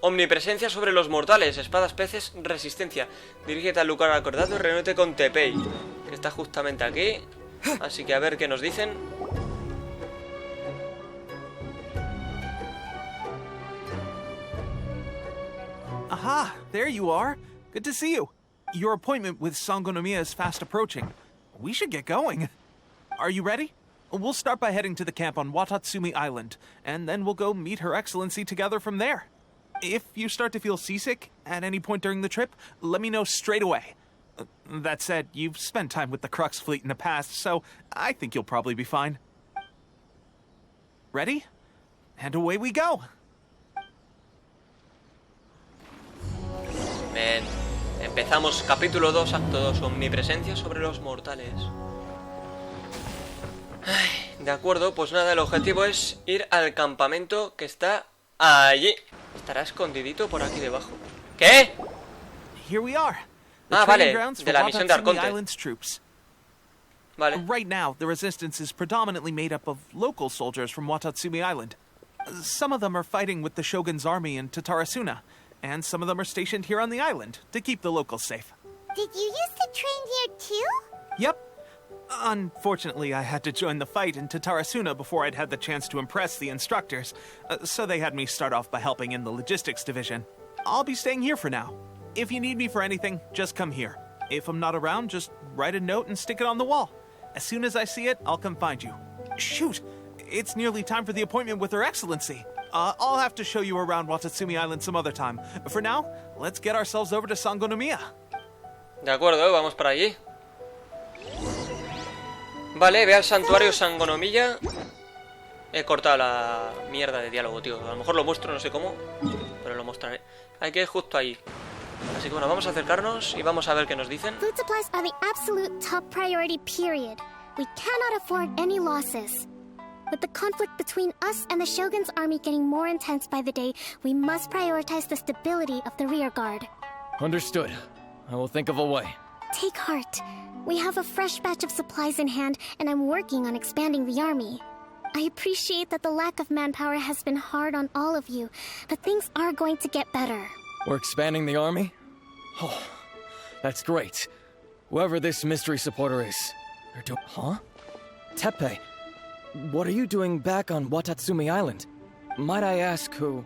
Omnipresencia sobre los mortales. Espadas, peces, resistencia. Dirígete al lugar acordado y reúnete con Tepei, que está justamente aquí. Así que a ver qué nos dicen. Aha, there you are. Good to see you. Your appointment with Sangonomiya is fast approaching. We should get going. Are you ready? We'll start by heading to the camp on Watatsumi Island, and then we'll go meet Her Excellency together from there. If you start to feel seasick at any point during the trip, let me know straight away. That said, you've spent time with the Crux fleet in the past, so I think you'll probably be fine. Ready? And away we go! Bien. Empezamos capítulo 2, acto 2, Omnipresencia sobre los mortales. Ay, de acuerdo, pues nada, el objetivo es ir al campamento que está allí. Estará escondidito por aquí debajo. ¿Qué? Here we are. Ah, vale, de la misión de Arconte. Vale. Right now, the resistance is predominantly made up of local soldiers from Watatsumi Island. Some of them are fighting with the Shogun's army in Tatarasuna, and some of them are stationed here on the island to keep the locals safe. Did you used to train here too? Yep. Unfortunately, I had to join the fight in Tatarasuna before I'd had the chance to impress the instructors, so they had me start off by helping in the logistics division. I'll be staying here for now. If you need me for anything, just come here. If I'm not around, just write a note and stick it on the wall. As soon as I see it, I'll come find you. Shoot! It's nearly time for the appointment with Her Excellency. I'll have to show you around Watatsumi Island some other time. For now, let's get ourselves over to Sangonomiya. De acuerdo, vamos para allí. Vale, ve al santuario Sangonomiya. He cortado la mierda de diálogo, tío. A lo mejor lo muestro, no sé cómo, pero lo mostraré. Hay que ir justo ahí. Así que bueno, vamos a acercarnos y vamos a ver qué nos dicen. Food supplies are the absolute top priority, period. We cannot afford any losses. With the conflict between us and the Shogun's army getting more intense by the day, we must prioritize the stability of the rear guard. Understood. I will think of a way. Take heart. We have a fresh batch of supplies in hand, and I'm working on expanding the army. I appreciate that the lack of manpower has been hard on all of you, but things are going to get better. We're expanding the army? Oh, that's great. Whoever this mystery supporter is, they're doing... Huh? Teppei, what are you doing back on Watatsumi Island? Might I ask who...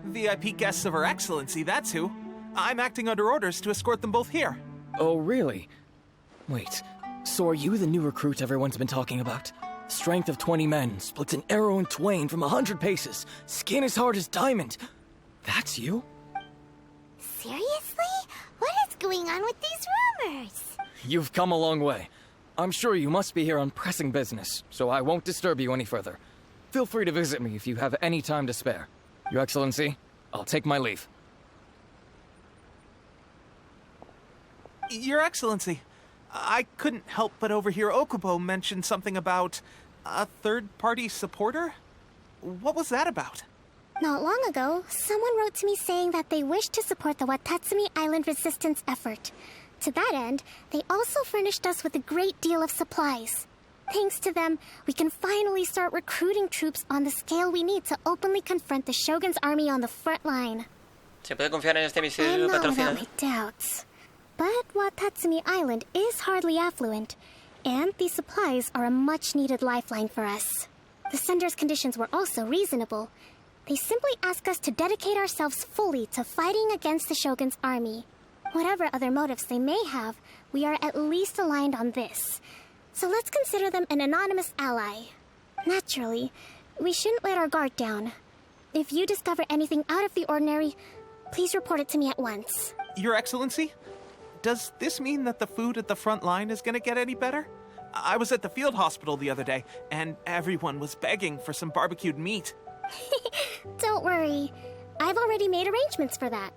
VIP guests of Her Excellency, that's who. I'm acting under orders to escort them both here. Oh, really? Wait, so are you the new recruit everyone's been talking about? Strength of 20 men, splits an arrow in twain from 100 paces, skin as hard as diamond. That's you? Seriously? What is going on with these rumors? You've come a long way. I'm sure you must be here on pressing business, so I won't disturb you any further. Feel free to visit me if you have any time to spare. Your Excellency, I'll take my leave. Your Excellency, I couldn't help but overhear Okubo mention something about a third-party supporter? What was that about? Not long ago, someone wrote to me saying that they wished to support the Watatsumi Island resistance effort. To that end, they also furnished us with a great deal of supplies. Thanks to them, we can finally start recruiting troops on the scale we need to openly confront the Shogun's army on the front line. ¿Se puede confiar en este misterio I'm not patrocinado? without my doubts. But Watatsumi Island is hardly affluent, and these supplies are a much-needed lifeline for us. The sender's conditions were also reasonable. They simply ask us to dedicate ourselves fully to fighting against the Shogun's army. Whatever other motives they may have, we are at least aligned on this. So let's consider them an anonymous ally. Naturally, we shouldn't let our guard down. If you discover anything out of the ordinary, please report it to me at once. Your Excellency? Does this mean that the food at the front line is gonna get any better? I was at the field hospital the other day, and everyone was begging for some barbecued meat. Don't worry. I've already made arrangements for that.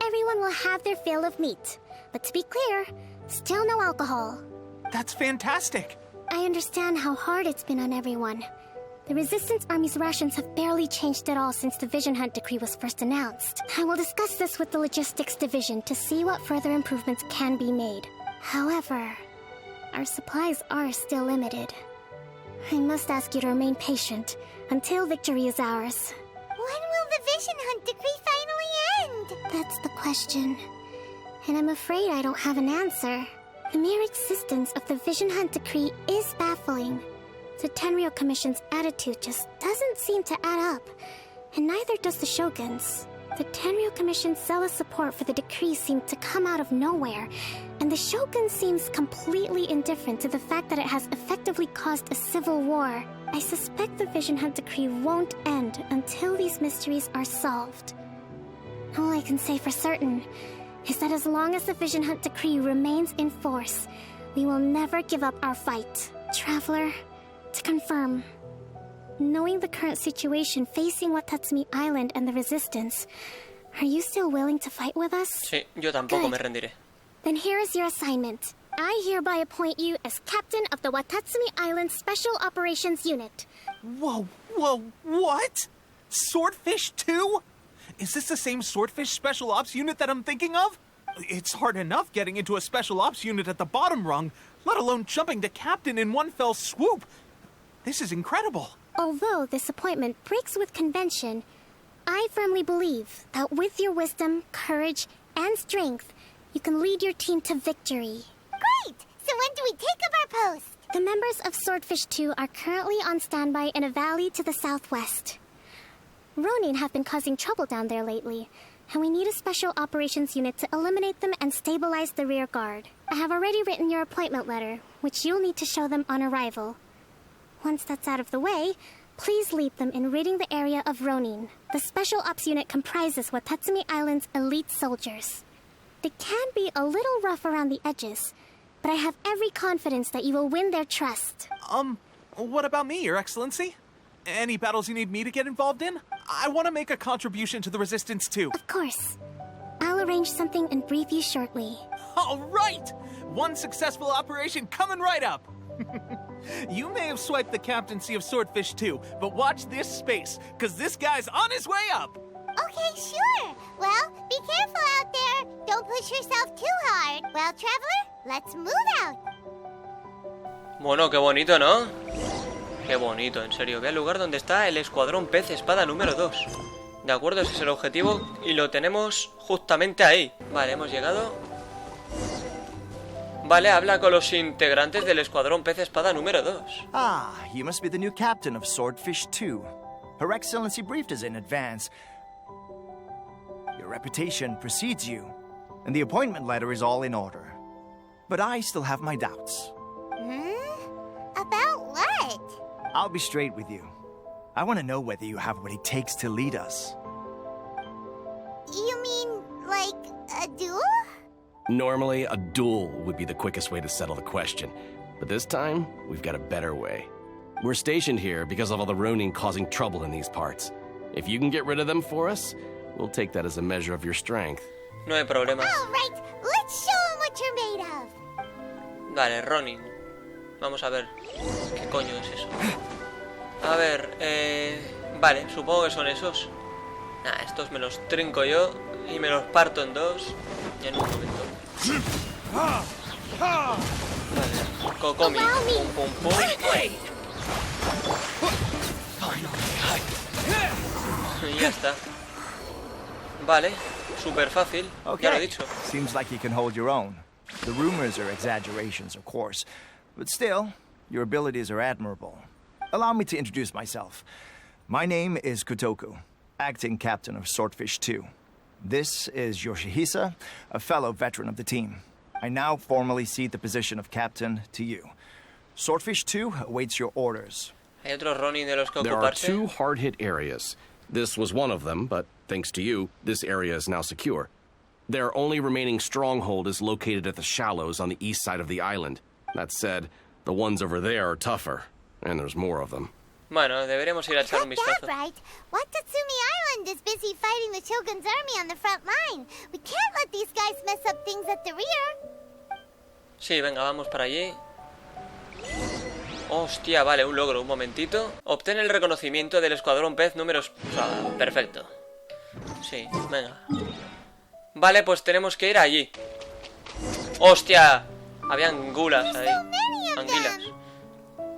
Everyone will have their fill of meat. But to be clear, still no alcohol. That's fantastic! I understand how hard it's been on everyone. The Resistance Army's rations have barely changed at all since the Vision Hunt decree was first announced. I will discuss this with the Logistics Division to see what further improvements can be made. However, our supplies are still limited. I must ask you to remain patient until victory is ours. the Vision Hunt decree finally end? That's the question. And I'm afraid I don't have an answer. The mere existence of the Vision Hunt decree is baffling. The Tenryou Commission's attitude just doesn't seem to add up, and neither does the Shogun's. The Tenryou Commission's zealous support for the decree seemed to come out of nowhere, and the Shogun seems completely indifferent to the fact that it has effectively caused a civil war. I suspect the Vision Hunt decree won't end until these mysteries are solved. All I can say for certain is that as long as the Vision Hunt decree remains in force, we will never give up our fight. Traveler, to confirm, knowing the current situation facing Watatsumi Island and the Resistance, are you still willing to fight with us? Sí, yo tampoco me rendiré. Then here is your assignment. I hereby appoint you as captain of the Watatsumi Island Special Operations Unit. Whoa, what? Swordfish 2? Is this the same Swordfish Special Ops unit that I'm thinking of? It's hard enough getting into a Special Ops unit at the bottom rung, let alone jumping to captain in one fell swoop. This is incredible. Although this appointment breaks with convention, I firmly believe that with your wisdom, courage, and strength, you can lead your team to victory. Great! So when do we take up our post? The members of Swordfish 2 are currently on standby in a valley to the southwest. Ronin have been causing trouble down there lately, and we need a special operations unit to eliminate them and stabilize the rear guard. I have already written your appointment letter, which you'll need to show them on arrival. Once that's out of the way, please lead them in ridding the area of Ronin. The Special Ops unit comprises Watatsumi Island's elite soldiers. They can be a little rough around the edges, but I have every confidence that you will win their trust. What about me, Your Excellency? Any battles you need me to get involved in? I want to make a contribution to the Resistance too. Of course. I'll arrange something and brief you shortly. All right! One successful operation coming right up! You may have swiped the captaincy of Swordfish 2, but watch this space, because this guy's on his way up! Okay, sure. Well, be careful out there. Don't push yourself too hard. Well, traveler, let's move out. Bueno, qué bonito, ¿no? Qué bonito, en serio. Ve al lugar donde está el escuadrón pez espada número 2. De acuerdo, ese es el objetivo y lo tenemos justamente ahí. Vale, hemos llegado. Vale, habla con los integrantes del escuadrón pez espada número 2. Ah, you must be the new captain of Swordfish 2. Her Excellency briefed us in advance. Your reputation precedes you, and the appointment letter is all in order. But I still have my doubts. About what? I'll be straight with you. I want to know whether you have what it takes to lead us. You mean, like, a duel? Normally, a duel would be the quickest way to settle the question. But this time, we've got a better way. We're stationed here because of all the Ronin causing trouble in these parts. If you can get rid of them for us, we'll take that as a measure of your strength. No hay problemas. All right, let's show them what you're made of. Vale, Ronin. Vamos a ver qué coño es eso. A ver, vale, supongo que son esos. Nah, estos me los trinco yo y me los parto en dos en un momento. Vale, Kokomi. Pum, pum, pum. Y ya está. Vale, súper fácil. Ya lo he dicho. Seems like you can hold your own. The rumors are exaggerations, of course. But still, your abilities are admirable. Allow me to introduce myself. My name is Kotoku, acting captain of Swordfish 2. This is Yoshihisa, a fellow veteran of the team. I now formally cede the position of captain to you. Swordfish 2 awaits your orders. Hay otros Ronin de los que There are ocuparse. 2 hard-hit areas. This was one of them, but thanks to you, this area is now secure. Their only remaining stronghold is located at the shallows on the east side of the island. That said, the ones over there are tougher, and there's more of them. Bueno, deberíamos ir a echar un Got that vistazo. right. Watatsumi Island is busy fighting the Shogun's army on the front line. We can't let these guys mess up things at the rear. Sí, venga, vamos para allí. Hostia, vale, un logro, un momentito. Obtén el reconocimiento del escuadrón pez números... O sea, perfecto. Sí, venga. Vale, pues tenemos que ir allí. ¡Hostia! Habían gulas ahí. Anguilas.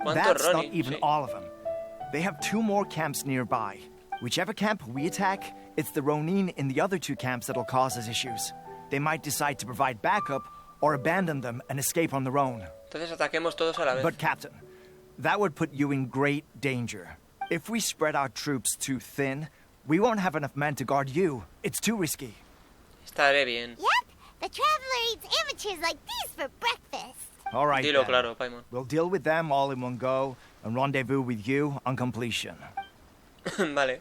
¿Cuántos That's not Ronin? even Sí. all of them. They have 2 more camps nearby. Whichever camp we attack, it's the Ronin in the other two camps that'll cause us issues. They might decide to provide backup or abandon them and escape on their own. Entonces ataquemos todos a la vez. But Captain, that would put you in great danger. If we spread our troops too thin, we won't have enough men to guard you. It's too risky. Estaré bien. Yep, the Traveler eats amateurs like these for breakfast. All right, Dilo then. claro, Paimon. We'll deal with them all in one go and rendezvous with you on completion. Vale.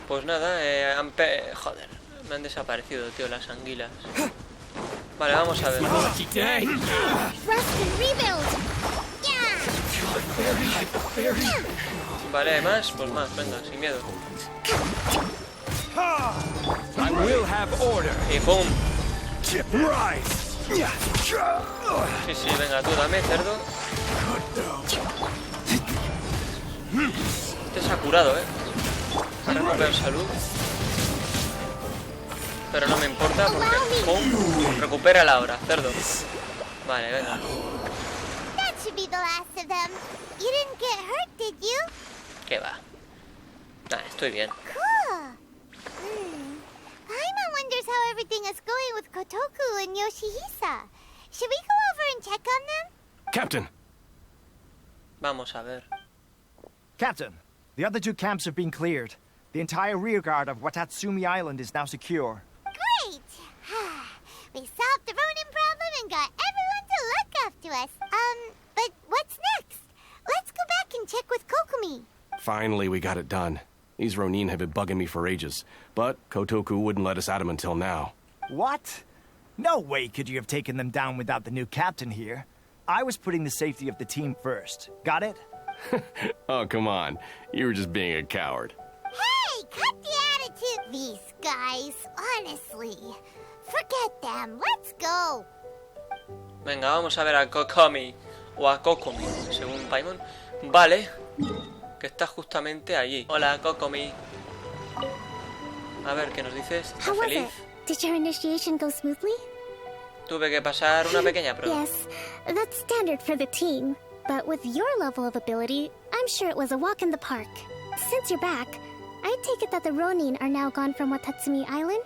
Pues nada, joder, me han desaparecido, tío, las anguilas. Vale, vamos a ver. Rust and rebuild. Yeah. Vale, ¿hay más? Pues más, venga, sin miedo. I will have order. Y pum. Rise. Sí, sí, venga, tú dame, cerdo. Este se ha curado, Ha recuperado salud. Pero no me importa porque... ¡Pum! Recupérala ahora, cerdo. Vale, venga. That should be the last of them. You didn't get hurt, did you? ¿Qué va? Nah, estoy bien. Cool. Paimon wonders how everything is going with Kotoku and Yoshihisa. Should we go over and check on them? Captain! Vamos a ver. Captain, the other two camps have been cleared. The entire rearguard of Watatsumi Island is now secure. Great! We solved the Ronin problem and got everyone to look after us. But what's next? Let's go back and check with Kokumi. Finally, we got it done. These Ronin have been bugging me for ages, but Kotoku wouldn't let us at him until now. What? No way could you have taken them down without the new captain here. I was putting the safety of the team first. Got it? Oh, come on. You were just being a coward. Hey, cut the attitude. These guys, honestly. Forget them. Let's go. Venga, vamos a ver a Kokomi. O a Kokomi, según Paimon. Vale. Que está justamente allí. Hola, Kokomi. A ver, ¿qué nos dices? ¿Estás How was feliz? it? Did your initiation go smoothly? Tuve que pasar una pequeña prueba. Yes, that's standard for the team. But with your level of ability, I'm sure it was a walk in the park. Since you're back, I take it that the Ronin are now gone from Watatsumi Island?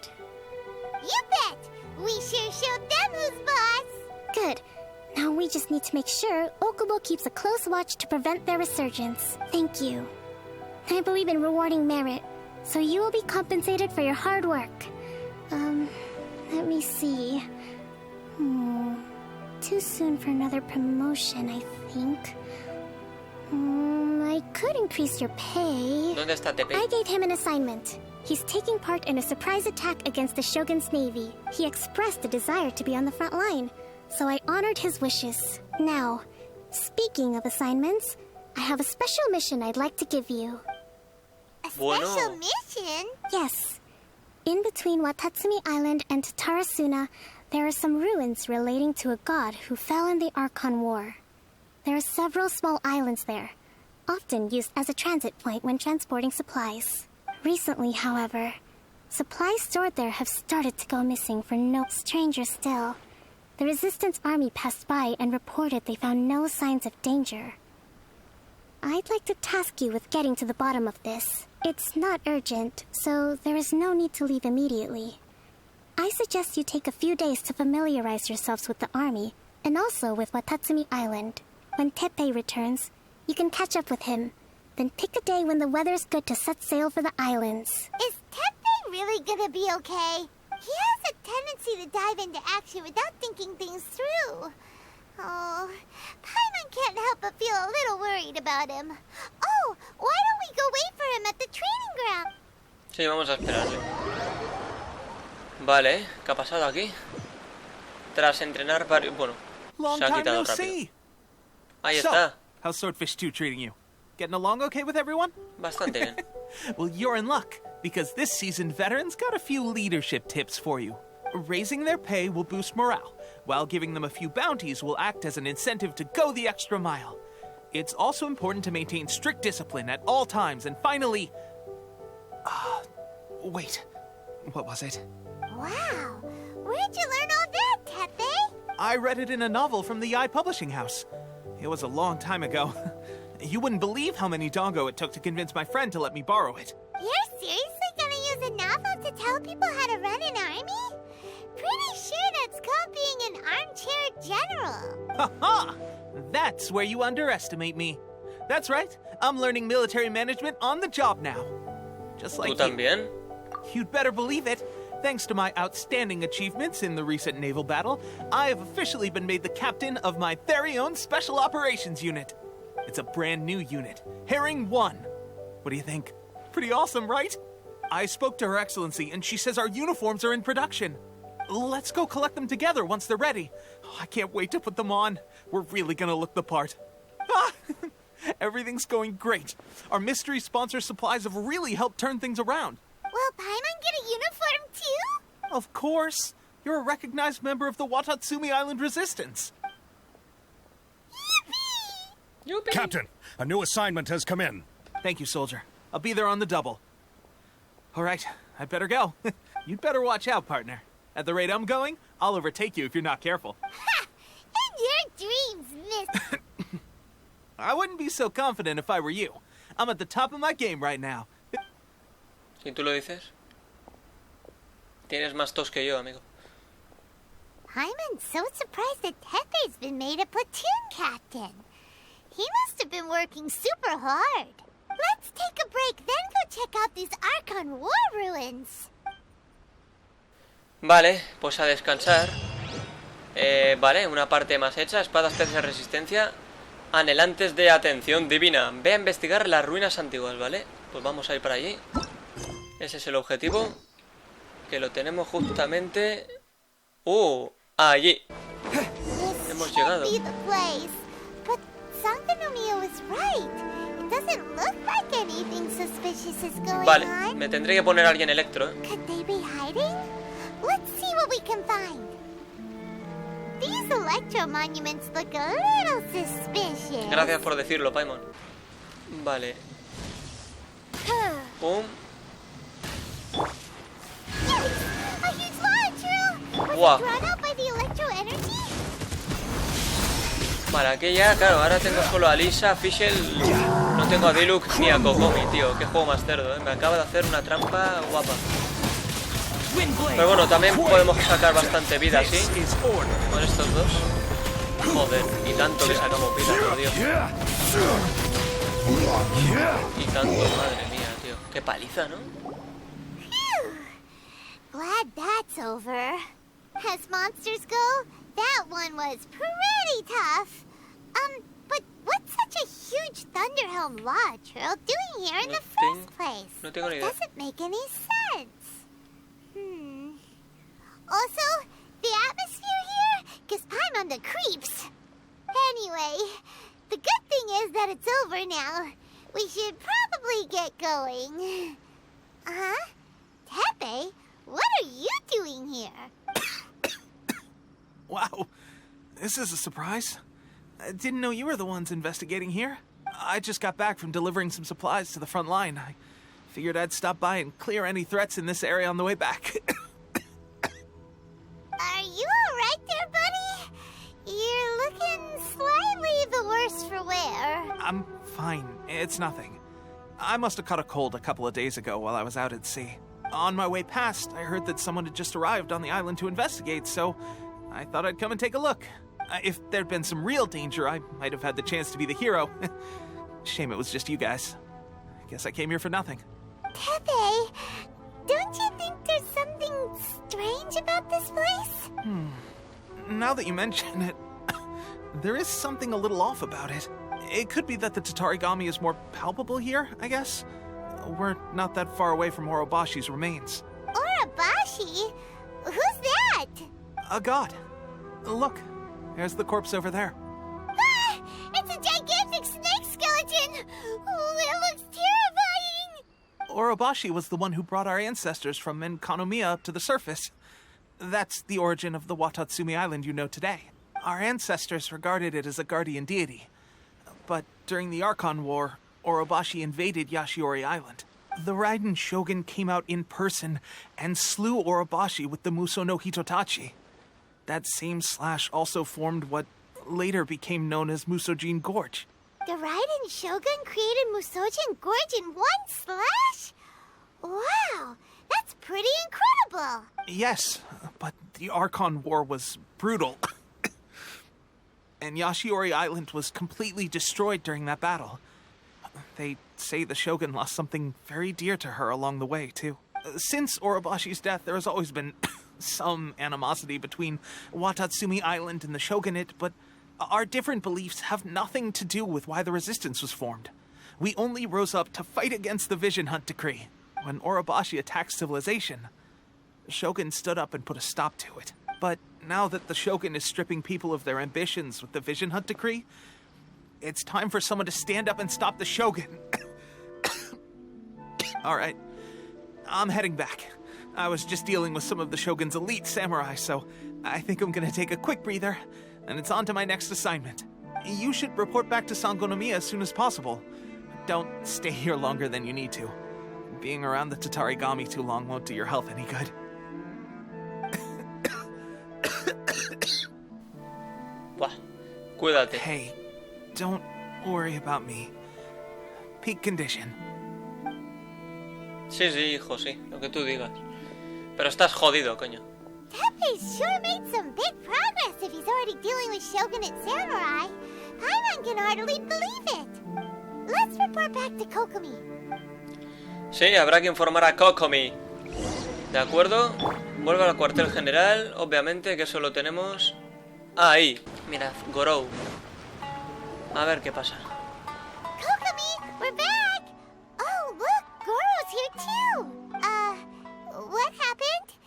You bet. We sure showed them who's boss. Good. Now we just need to make sure Okubo keeps a close watch to prevent their resurgence. Thank you. I believe in rewarding merit, so you will be compensated for your hard work. Let me see. Too soon for another promotion, I think. I could increase your pay. ¿Dónde está Tepe? I gave him an assignment. He's taking part in a surprise attack against the Shogun's navy. He expressed a desire to be on the front line, so I honored his wishes. Now, speaking of assignments, I have a special mission I'd like to give you. A Bueno. special mission? Yes. In between Watatsumi Island and Tarasuna, there are some ruins relating to a god who fell in the Archon War. There are several small islands there, often used as a transit point when transporting supplies. Recently, however, supplies stored there have started to go missing for no stranger still. The Resistance army passed by and reported they found no signs of danger. I'd like to task you with getting to the bottom of this. It's not urgent, so there is no need to leave immediately. I suggest you take a few days to familiarize yourselves with the army, and also with Watatsumi Island. When Tepe returns, you can catch up with him. Then pick a day when the weather's good to set sail for the islands. Is Tepe really gonna be okay? He has a tendency to dive into action without thinking things through. Oh, Paimon can't help but feel a little worried about him. Oh, why don't we go wait for him at the training ground? Sí, vamos a esperarle. Vale, ¿qué ha pasado aquí? Tras entrenar varios... Bueno, Long se ha time quitado no rápido. see. Ahí So, está. how's Swordfish 2 treating you? Getting along okay with everyone? Bastante bien. Well, you're in luck, because this season veterans got a few leadership tips for you. Raising their pay will boost morale, while giving them a few bounties will act as an incentive to go the extra mile. It's also important to maintain strict discipline at all times, and finally... wait. What was it? Wow, where'd you learn all that, Tepe? I read it in a novel from the I Publishing House. It was a long time ago. You wouldn't believe how many doggo it took to convince my friend to let me borrow it. You're seriously gonna use a novel to tell people how to run an army? Pretty sure that's called being an armchair general. Ha-ha! That's where you underestimate me. That's right. I'm learning military management on the job now. Just like ¿Tú también? You'd better believe it. Thanks to my outstanding achievements in the recent naval battle, I have officially been made the captain of my very own Special Operations Unit. It's a brand new unit, Herring 1. What do you think? Pretty awesome, right? I spoke to Her Excellency, and she says our uniforms are in production. Let's go collect them together once they're ready. Oh, I can't wait to put them on. We're really gonna look the part. Ah, everything's going great. Our mystery sponsor supplies have really helped turn things around. Will Paimon get a uniform too? Of course. You're a recognized member of the Watatsumi Island Resistance. Yuppie. Captain, a new assignment has come in. Thank you, soldier. I'll be there on the double. All right, I'd better go. You'd better watch out, partner. At the rate I'm going, I'll overtake you if you're not careful. Ha! In your dreams, miss. I wouldn't be so confident if I were you. I'm at the top of my game right now. Si tú lo dices. Tienes más tos que yo, amigo. Paimon's so surprised that Tepe's been made a platoon captain. He must have been working super hard. Let's take a break, then go check out these Archon War ruins. Vale, pues a descansar. Vale, una parte más hecha. Espadas, peces, resistencia. Anhelantes de atención divina. Ve a investigar las ruinas antiguas, ¿vale? Pues vamos a ir para allí. Ese es el objetivo. Que lo tenemos justamente... allí. Hemos llegado. Vale, me tendré que poner a alguien electro, ¿eh? Let's see what we can find. These electro monuments look a little suspicious. Gracias por decirlo, Paimon. Vale. Pum. A huge launch drill. Wow. Was it drawn out by the electro energy? Vale, aquí ya, claro, ahora tengo solo a Lisa, a Fischl. No tengo a Deluxe ni a Kokomi, tío. Qué juego más cerdo, ¿eh? Me acaba de hacer una trampa guapa. Pero bueno, también podemos sacar bastante vida así. Con estos dos. Joder, y tanto que sacamos vida, por Dios. Y tanto, madre mía, tío. Qué paliza, ¿no? Glad that's over. As monsters go, that one was pretty tough. But what's such a huge Thunderhelm Lodge Earl doing here in the first place? No tengo ni idea. Doesn't make any sense. Also, the atmosphere here gives Paimon the creeps. Anyway, the good thing is that it's over now. We should probably get going. Tepe, what are you doing here? Wow, this is a surprise. I didn't know you were the ones investigating here. I just got back from delivering some supplies to the front line. I figured I'd stop by and clear any threats in this area on the way back. Are you alright there, buddy? You're looking slightly the worse for wear. I'm fine. It's nothing. I must have caught a cold a couple of days ago while I was out at sea. On my way past, I heard that someone had just arrived on the island to investigate, so I thought I'd come and take a look. If there'd been some real danger, I might have had the chance to be the hero. Shame it was just you guys. I guess I came here for nothing. Tepe, don't you think there's something strange about this place? Now that you mention it, there is something a little off about it. It could be that the Tatarigami is more palpable here, I guess. We're not that far away from Orobashi's remains. Orobashi? Who's that? A god. Look, there's the corpse over there. Ah! It's a gigantic snake skeleton! Oh, it looks terrifying! Orobashi was the one who brought our ancestors from Enkanomiya up to the surface. That's the origin of the Watatsumi Island you know today. Our ancestors regarded it as a guardian deity. But during the Archon War, Orobashi invaded Yashiori Island. The Raiden Shogun came out in person and slew Orobashi with the Muso no Hitotachi. That same slash also formed what later became known as Musojin Gorge. The Raiden Shogun created Musojin Gorge in one slash? Wow, that's pretty incredible! Yes, but the Archon War was brutal. And Yashiori Island was completely destroyed during that battle. They say the Shogun lost something very dear to her along the way, too. Since Orobashi's death, there has always been some animosity between Watatsumi Island and the Shogunate, but our different beliefs have nothing to do with why the resistance was formed. We only rose up to fight against the Vision Hunt Decree. When Orobashi attacked civilization, the Shogun stood up and put a stop to it. But now that the Shogun is stripping people of their ambitions with the Vision Hunt Decree, it's time for someone to stand up and stop the Shogun. Alright, I'm heading back. I was just dealing with some of the Shogun's elite samurai, so I think I'm gonna take a quick breather, and it's on to my next assignment. You should report back to Sangonomiya as soon as possible. Don't stay here longer than you need to. Being around the Tatarigami too long won't do your health any good. Buah, cuídate. Hey, don't worry about me. Peak condition. Sí, sí, hijo, sí, lo que tú digas. Pero estás jodido, coño. Teppei sure made some big progress if he's already dealing with Shogunate samurai. Paimon can hardly believe it. Let's report back to Kokomi. Sí, habrá que informar a Kokomi. ¿De acuerdo? Vuelve al cuartel general, obviamente, que eso lo tenemos ahí. Mirad, Gorou. A ver qué pasa. Kokomi, we're back! Oh, look, Goro's here too! What happened?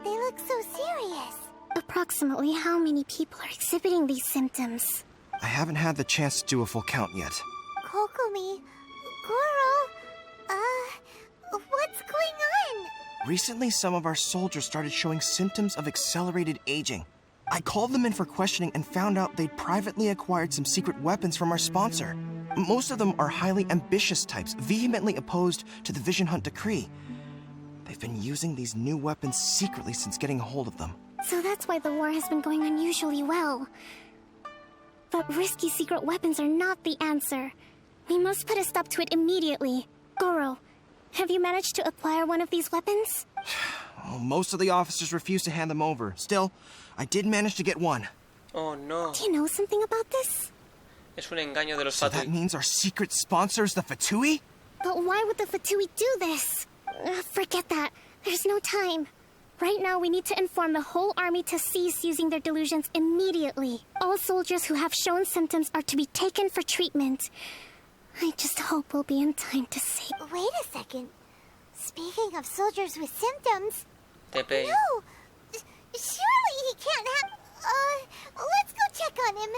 They look so serious. Approximately how many people are exhibiting these symptoms? I haven't had the chance to do a full count yet. Kokomi, Goro, what's going on? Recently, some of our soldiers started showing symptoms of accelerated aging. I called them in for questioning and found out they'd privately acquired some secret weapons from our sponsor. Most of them are highly ambitious types, vehemently opposed to the Vision Hunt Decree. They've been using these new weapons secretly since getting a hold of them. So that's why the war has been going unusually well. But risky secret weapons are not the answer. We must put a stop to it immediately. Goro, have you managed to acquire one of these weapons? Well, most of the officers refused to hand them over. Still, I did manage to get one. Oh, no. Do you know something about this? Es un engaño de los So that Fatui. means our secret sponsor is the Fatui? But why would the Fatui do this? Forget that. There's no time. Right now, we need to inform the whole army to cease using their delusions immediately. All soldiers who have shown symptoms are to be taken for treatment. I just hope we'll be in time to save... Wait a second. Speaking of soldiers with symptoms... Teppei. No! Surely he can't have... let's go check on him.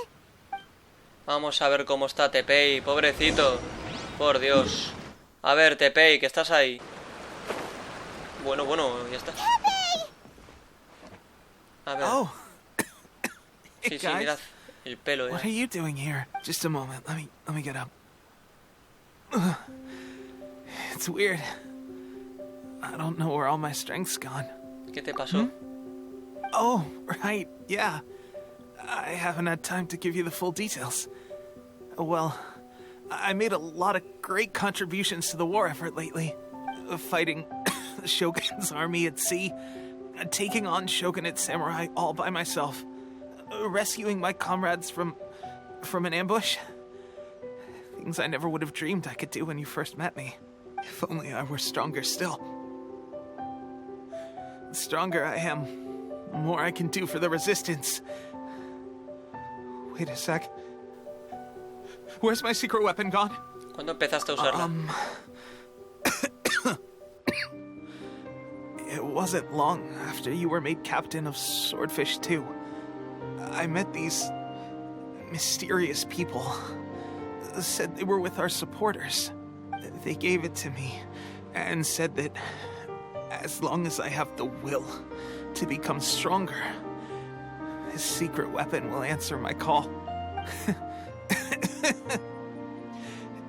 Vamos a ver cómo está Teppei, pobrecito. Por Dios. A ver, Teppei, que estás ahí. Bueno, ya está. Teppei! A ver. Oh. Sí, Hey, sí, guys. mirad. El pelo, What are you doing here? Just a moment. Let me get up. Ugh. It's weird. I don't know where all my strength's gone. ¿Qué te pasó? Oh, right. Yeah. I haven't had time to give you the full details. Well, I made a lot of great contributions to the war effort lately. Fighting the Shogun's army at sea, taking on Shogunate samurai all by myself, rescuing my comrades from an ambush. Things I never would have dreamed I could do when you first met me. If only I were stronger still. The stronger I am, the more I can do for the resistance. Wait a sec. Where's my secret weapon gone? ¿Cuándo empezaste a usarla? It wasn't long after you were made captain of Swordfish 2. I met these mysterious people. Said they were with our supporters. They gave it to me and said that as long as I have the will to become stronger, this secret weapon will answer my call.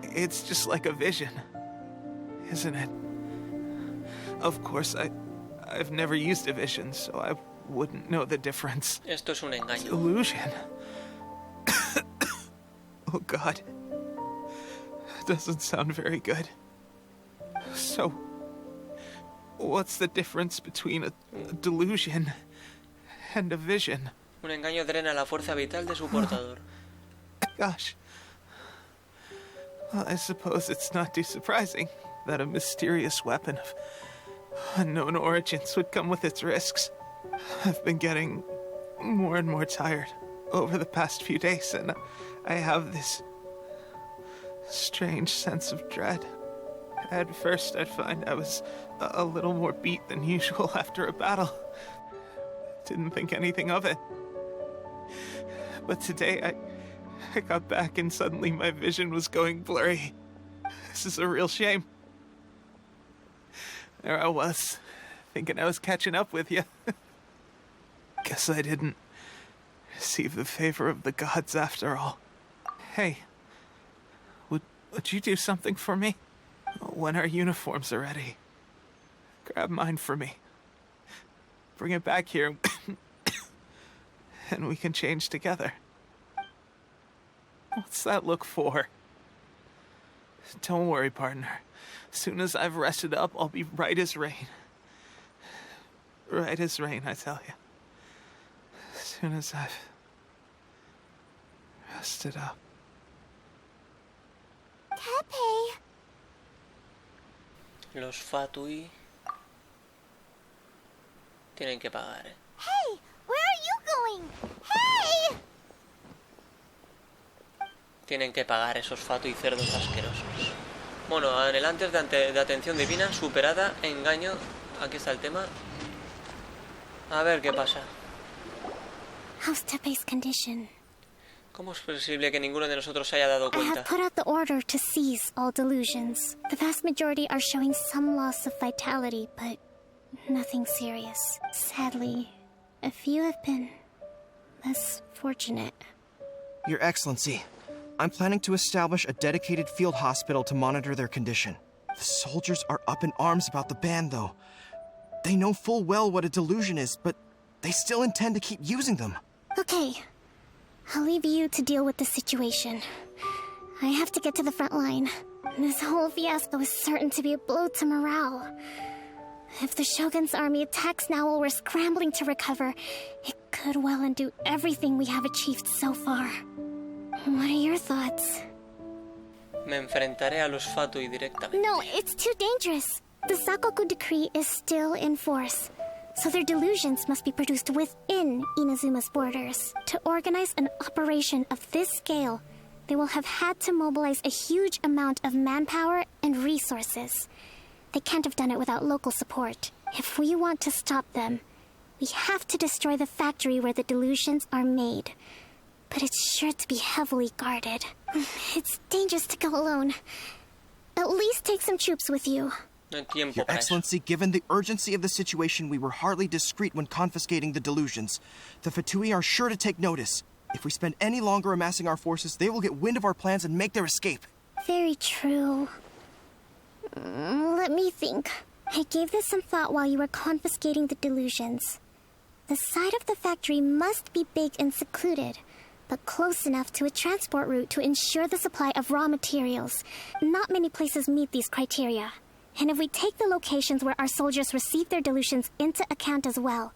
It's just like a vision, isn't it? Of course, I've never used a vision, so I wouldn't know the difference. Esto es un engaño. Illusion. Oh God. doesn't sound very good. So, what's the difference between a delusion and a vision? Un engaño drena la fuerza vital de su portador. Gosh. Well, I suppose it's not too surprising that a mysterious weapon of unknown origins would come with its risks. I've been getting more and more tired over the past few days, and I have this strange sense of dread. At first, I'd find I was a little more beat than usual after a battle. Didn't think anything of it. But today, I got back and suddenly my vision was going blurry. This is a real shame. There I was, thinking I was catching up with you. Guess I didn't receive the favor of the gods after all. Hey, would you do something for me? When our uniforms are ready, grab mine for me. Bring it back here, and we can change together. What's that look for? Don't worry, partner. As soon as I've rested up, I'll be right as rain. Right as rain, I tell you. As soon as I've rested up. Tepe. Los Fatui tienen que pagar, ¿eh? Hey, where are you going? Hey! Tienen que pagar esos Fatui cerdos asquerosos. Bueno, Anhelantes de atención divina, superada, engaño. Aquí está el tema. A ver qué pasa. How's Tepe's condition? ¿Cómo es posible que ninguno de nosotros se haya dado I cuenta? have put out the order to seize all delusions. The vast majority are showing some loss of vitality, but nothing serious. Sadly, a few have been less fortunate. Your Excellency, I'm planning to establish a dedicated field hospital to monitor their condition. The soldiers are up in arms about the ban, though. They know full well what a delusion is, but they still intend to keep using them. Okay, I'll leave you to deal with the situation. I have to get to the front line. This whole fiasco is certain to be a blow to morale. If the Shogun's army attacks now while we're scrambling to recover, it could well undo everything we have achieved so far. What are your thoughts? Me enfrentaré a los Fatui directamente. No, it's too dangerous. The Sakoku decree is still in force, so their delusions must be produced within Inazuma's borders. To organize an operation of this scale, they will have had to mobilize a huge amount of manpower and resources. They can't have done it without local support. If we want to stop them, we have to destroy the factory where the delusions are made. But it's sure to be heavily guarded. It's dangerous to go alone. At least take some troops with you. No hay tiempo Your para eso. Excellency, given the urgency of the situation, we were hardly discreet when confiscating the delusions. The Fatui are sure to take notice. If we spend any longer amassing our forces, they will get wind of our plans and make their escape. Very true. Let me think. I gave this some thought while you were confiscating the delusions. The side of the factory must be big and secluded, but close enough to a transport route to ensure the supply of raw materials. Not many places meet these criteria. And if we take the locations where our soldiers receive their delusions into account as well,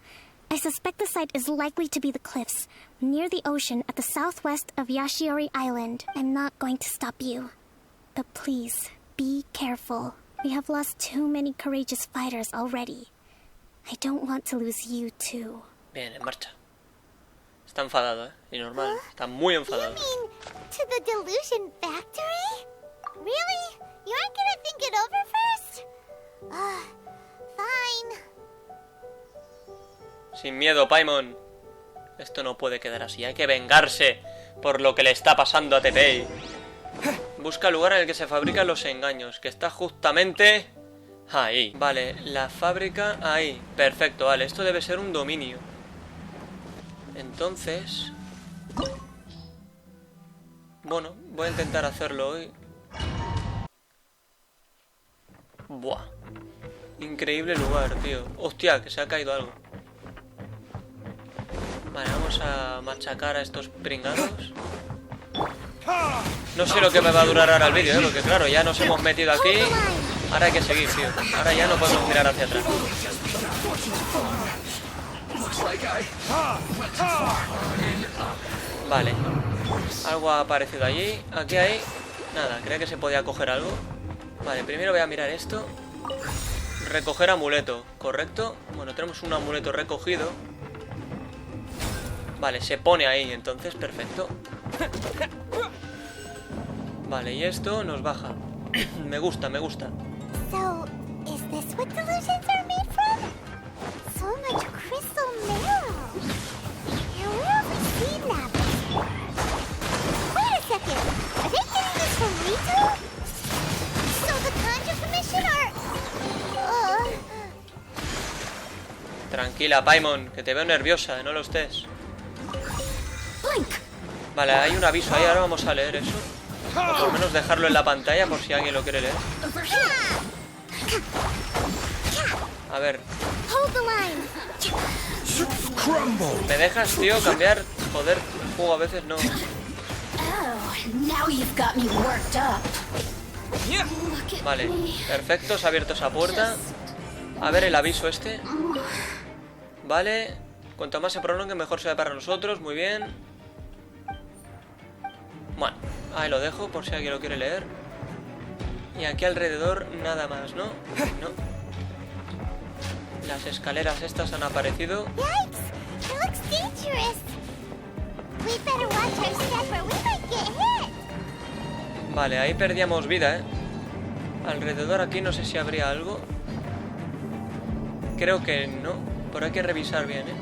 I suspect the site is likely to be the cliffs, near the ocean at the southwest of Yashiori Island. I'm not going to stop you. But please, be careful. We have lost too many courageous fighters already. I don't want to lose you too. Bien, en marcha. Está enfadado, ¿eh? Y normal. Está muy enfadado. You mean to the delusion factory? Really? You aren't gonna think it over first? Fine. Sin miedo, Paimon. Esto no puede quedar así. Hay que vengarse por lo que le está pasando a Tepei. Busca el lugar en el que se fabrican los engaños, que está justamente ahí. Vale, la fábrica ahí. Perfecto, vale. Esto debe ser un dominio. Entonces... Bueno, voy a intentar hacerlo hoy. Buah. Increíble lugar, tío. Hostia, que se ha caído algo. Vale, vamos a machacar a estos pringados. No sé lo que me va a durar ahora el vídeo, porque claro, ya nos hemos metido aquí. Ahora hay que seguir, tío. Ahora ya no podemos mirar hacia atrás. Vale. Algo ha aparecido allí. Aquí hay... Nada, creía que se podía coger algo. Vale, primero voy a mirar esto. Recoger amuleto, ¿correcto? Bueno, tenemos un amuleto recogido. Vale, se pone ahí, entonces, perfecto. Vale, y esto nos baja. Me gusta, me gusta. So, is this what delusions are made from? So much crystal marrow. And where have we seen that before? Wait a second. Are they getting this from Rito? So the Conjure Commission are... Tranquila, Paimon, que te veo nerviosa, no lo estés. Vale, hay un aviso ahí, ahora vamos a leer eso. O por lo menos dejarlo en la pantalla por si alguien lo quiere leer. A ver. ¿Me dejas, tío, cambiar? Joder, juego a veces no. Vale, perfecto, se ha abierto esa puerta. A ver el aviso este. Vale. Cuanto más se prolongue, mejor será para nosotros. Muy bien. Bueno, ahí lo dejo por si alguien lo quiere leer. Y aquí alrededor nada más, ¿no? No. Las escaleras estas han aparecido. Vale, ahí perdíamos vida, ¿eh? Alrededor aquí no sé si habría algo. Creo que no. Pero hay que revisar bien, ¿eh?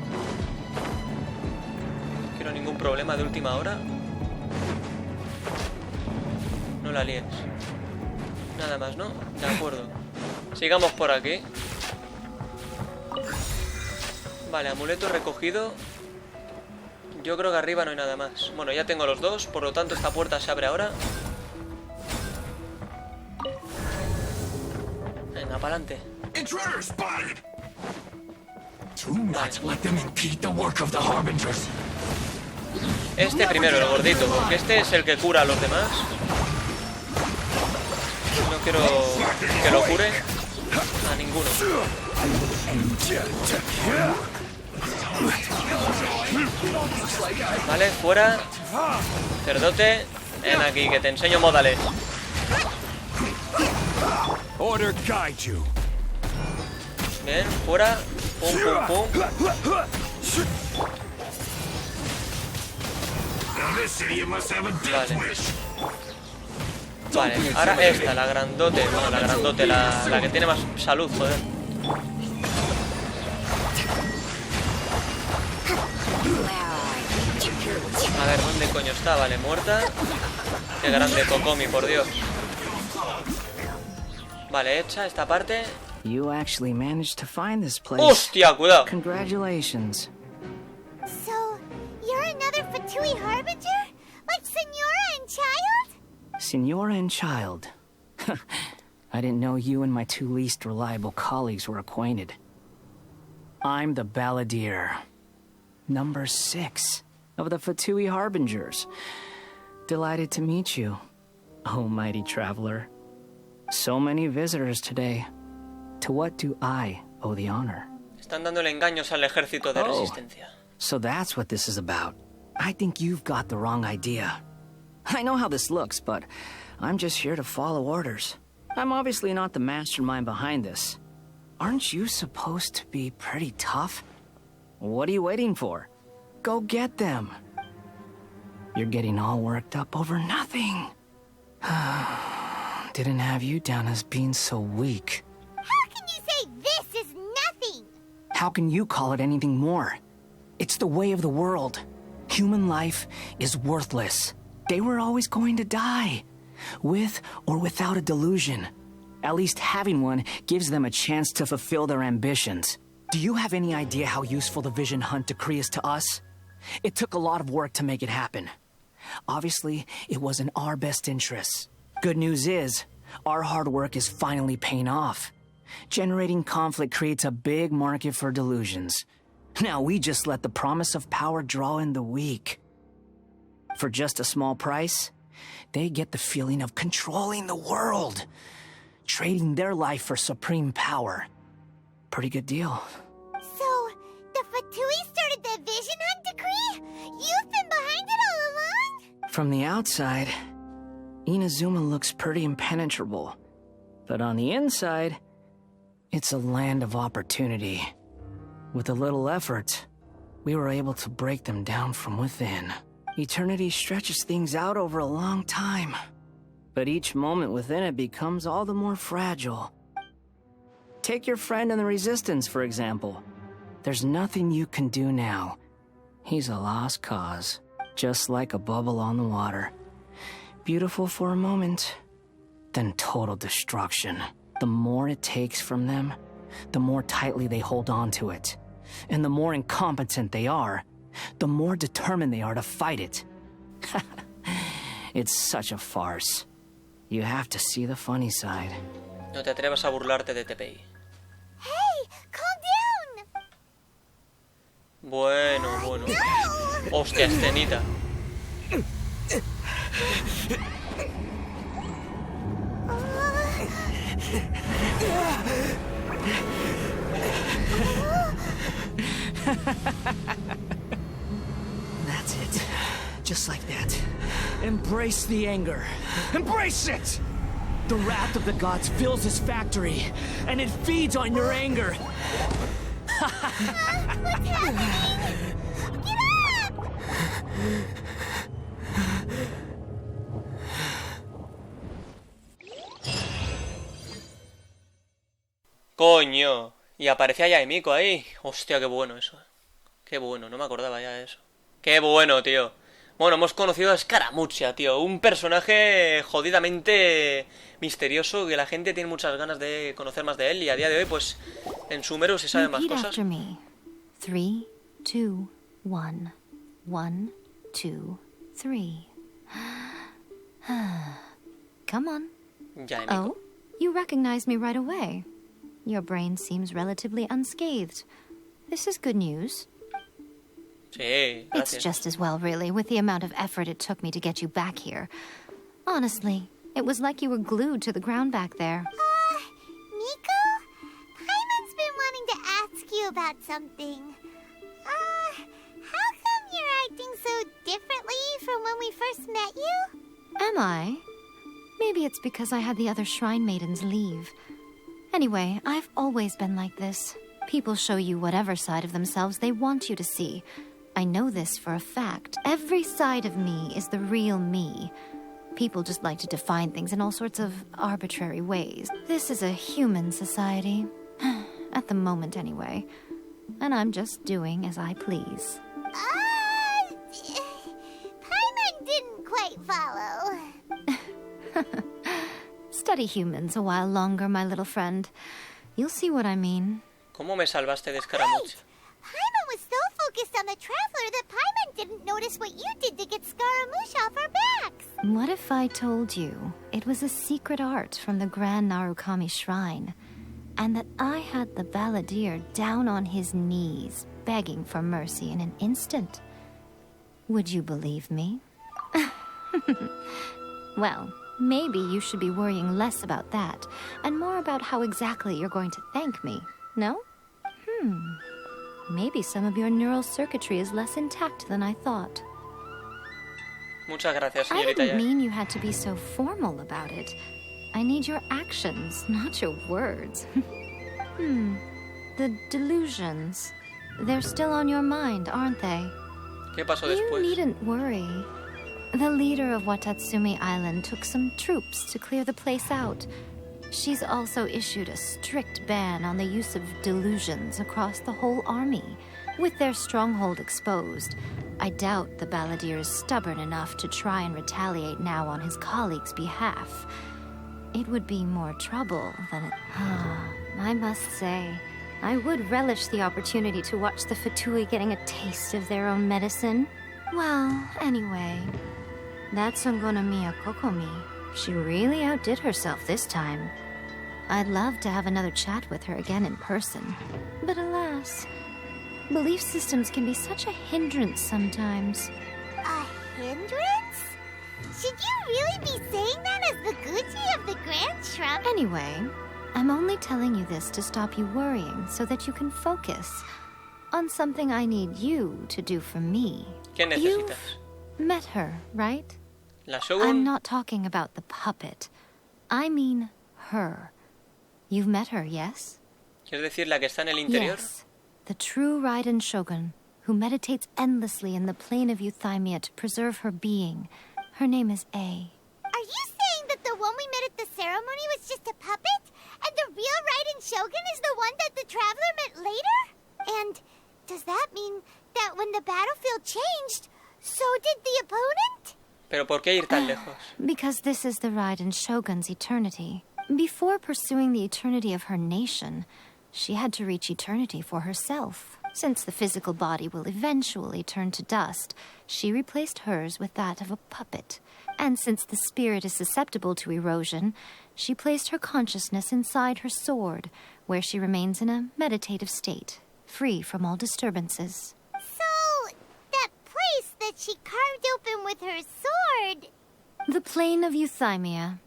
No quiero ningún problema de última hora. No la líes. Nada más, ¿no? De acuerdo. Sigamos por aquí. Vale, amuleto recogido. Yo creo que arriba no hay nada más. Bueno, ya tengo los dos, por lo tanto esta puerta se abre ahora. Venga, para adelante. Este primero, el gordito, porque este es el que cura a los demás. No quiero que lo cure a ninguno. Vale, fuera. Cerdote, ven aquí, que te enseño modales. Bien, fuera. Pum, pum, pum. Vale. Vale, ahora esta, la grandote. Bueno, la grandote, la que tiene más salud, joder. A ver, ¿dónde coño está? Vale, muerta. Qué grande Kokomi, por Dios. Vale, hecha esta parte. You actually managed to find this place. ¡Hostia, cuidado! Congratulations. So, you're another Fatui Harbinger? Like Senora and Child? Senora and Child. I didn't know you and my two least reliable colleagues were acquainted. I'm the Balladeer. Number 6 of the Fatui Harbingers. Delighted to meet you, oh mighty traveler. So many visitors today. To what do I owe the honor? Están dándole engaños al ejército de resistencia. So that's what this is about. I think you've got the wrong idea. I know how this looks, but I'm just here to follow orders. I'm obviously not the mastermind behind this. Aren't you supposed to be pretty tough? What are you waiting for? Go get them. You're getting all worked up over nothing. Didn't have you down as being so weak. How can you say this is nothing? How can you call it anything more? It's the way of the world. Human life is worthless. They were always going to die, with or without a delusion. At least having one gives them a chance to fulfill their ambitions. Do you have any idea how useful the Vision Hunt decree is to us? It took a lot of work to make it happen. Obviously, it was in our best interests. Good news is, our hard work is finally paying off. Generating conflict creates a big market for delusions. Now we just let the promise of power draw in the weak. For just a small price, they get the feeling of controlling the world, trading their life for supreme power. Pretty good deal. So, the Fatui started the Vision Hunt decree? You've been behind it all along? From the outside, Inazuma looks pretty impenetrable. But on the inside, it's a land of opportunity. With a little effort, we were able to break them down from within. Eternity stretches things out over a long time, but each moment within it becomes all the more fragile. Take your friend in the Resistance, for example. There's nothing you can do now. He's a lost cause, just like a bubble on the water. Beautiful for a moment, then total destruction. The more it takes from them, the more tightly they hold on to it. And the more incompetent they are, the more determined they are to fight it. It's such a farce. You have to see the funny side. No te atrevas a burlarte de TPI. Hey, calm down! Bueno. Hostia, escenita. That's it. Just like that. Embrace the anger. Embrace it! The wrath of the gods fills this factory, and it feeds on your anger. What's happening? Get up! Coño. Y aparecía ya Emiko ahí. Hostia, qué bueno eso. Qué bueno, no me acordaba ya de eso. Qué bueno, tío. Bueno, hemos conocido a Scaramuccia, tío. Un personaje jodidamente misterioso que la gente tiene muchas ganas de conocer más de él. Y a día de hoy, pues, en Sumeru se saben más cosas. After me. 3, 2, 1. 1, 2, 3. Come on. Ya, Emiko. Oh, you recognize me right away. Your brain seems relatively unscathed. This is good news. Sí, gracias. It's just as well, really, with the amount of effort it took me to get you back here. Honestly, it was like you were glued to the ground back there. Miko? Paimon's been wanting to ask you about something. How come you're acting so differently from when we first met you? Am I? Maybe it's because I had the other shrine maidens leave. Anyway, I've always been like this. People show you whatever side of themselves they want you to see. I know this for a fact. Every side of me is the real me. People just like to define things in all sorts of arbitrary ways. This is a human society. At the moment, anyway. And I'm just doing as I please. Paimon didn't quite follow. Study humans a while longer, my little friend. You'll see what I mean. ¿Cómo me salvaste de Scaramuccia? Paimon was so focused on the Traveler that Paimon didn't notice what you did to get Scaramouche off our backs. What if I told you it was a secret art from the Grand Narukami Shrine, and that I had the balladeer down on his knees, begging for mercy in an instant? Would you believe me? Well, maybe you should be worrying less about that, and more about how exactly you're going to thank me, no? Maybe some of your neural circuitry is less intact than I thought. Muchas gracias, I señorita. didn't mean you had to be so formal about it. I need your actions, not your words. The delusions. They're still on your mind, aren't they? ¿Qué pasó You después? needn't worry. The leader of Watatsumi Island took some troops to clear the place out. She's also issued a strict ban on the use of delusions across the whole army. With their stronghold exposed, I doubt the balladeer is stubborn enough to try and retaliate now on his colleagues' behalf. It would be more trouble than it... I must say, I would relish the opportunity to watch the Fatui getting a taste of their own medicine. Well, anyway, that's Songonomiya Kokomi. She really outdid herself this time. I'd love to have another chat with her again in person. But alas, belief systems can be such a hindrance sometimes. A hindrance? Should you really be saying that as the Gucci of the Grand Shrub? Anyway, I'm only telling you this to stop you worrying so that you can focus on something I need you to do for me. ¿Qué necesitas? You've met her, right? La Shogun. I'm not talking about the puppet. I mean her. You've met her, yes? ¿Quieres decir la que está en el interior? Yes. The true Raiden Shogun, who meditates endlessly in the plane of Euthymia to preserve her being. Her name is A. Are you saying that the one we met at the ceremony was just a puppet? And the real Raiden Shogun is the one that the Traveler met later? And does that mean that when the battlefield changed, so did the opponent? ¿Pero por qué ir tan lejos? Because this is the Raiden Shogun's eternity. Before pursuing the eternity of her nation, she had to reach eternity for herself. Since the physical body will eventually turn to dust, she replaced hers with that of a puppet. And since the spirit is susceptible to erosion, she placed her consciousness inside her sword, where she remains in a meditative state, free from all disturbances. So, that place that she carved open with her sword... The plane of Euthymia.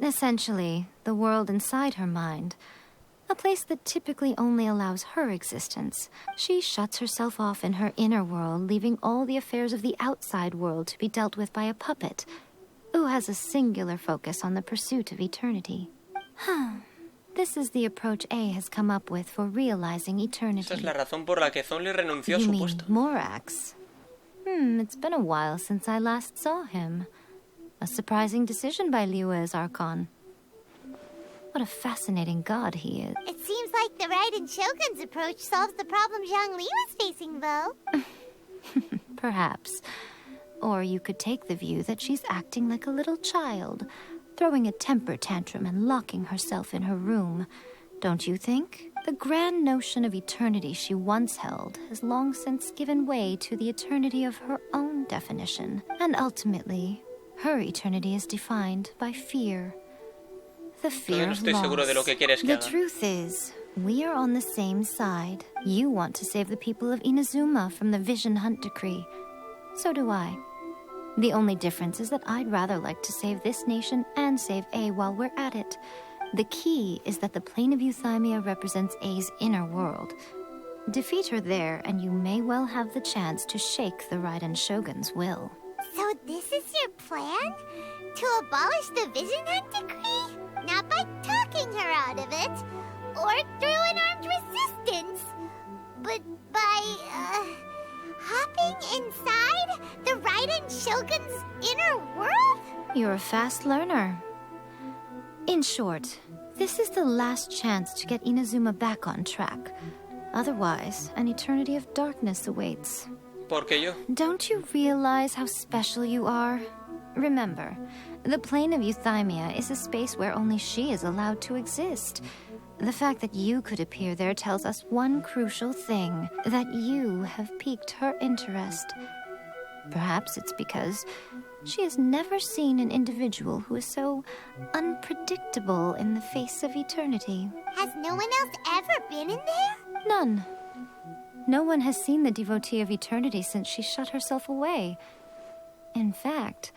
Essentially, the world inside her mind. A place that typically only allows her existence. She shuts herself off in her inner world, leaving all the affairs of the outside world to be dealt with by a puppet, who has a singular focus on the pursuit of eternity. This is the approach A has come up with for realizing eternity. Esa es la razón por la que Zonli renunció a You su mean puesto. Morax? It's been a while since I last saw him. A surprising decision by Liyue's Archon. What a fascinating god he is. It seems like the Raiden Shogun's approach solves the problem Zhongli was facing, though. Perhaps. Or you could take the view that she's acting like a little child, throwing a temper tantrum and locking herself in her room. Don't you think? The grand notion of eternity she once held has long since given way to the eternity of her own definition. And ultimately, her eternity is defined by fear. The fear no of estoy seguro de lo que quieres que The haga. truth is, we are on the same side. You want to save the people of Inazuma from the Vision Hunt decree. So do I. The only difference is that I'd rather like to save this nation and save A while we're at it. The key is that the plane of Euthymia represents A's inner world. Defeat her there, and you may well have the chance to shake the Raiden Shogun's will. So this is your plan? To abolish the Vision Hunt decree? Not by talking her out of it, or through an armed resistance, but by, hopping inside the Raiden Shogun's inner world? You're a fast learner. In short, this is the last chance to get Inazuma back on track. Otherwise, an eternity of darkness awaits. ¿Por qué yo? Don't you realize how special you are? Remember, the plane of Euthymia is a space where only she is allowed to exist. The fact that you could appear there tells us one crucial thing, that you have piqued her interest. Perhaps it's because she has never seen an individual who is so unpredictable in the face of eternity. Has no one else ever been in there? None. No one has seen the devotee of eternity since she shut herself away. In fact,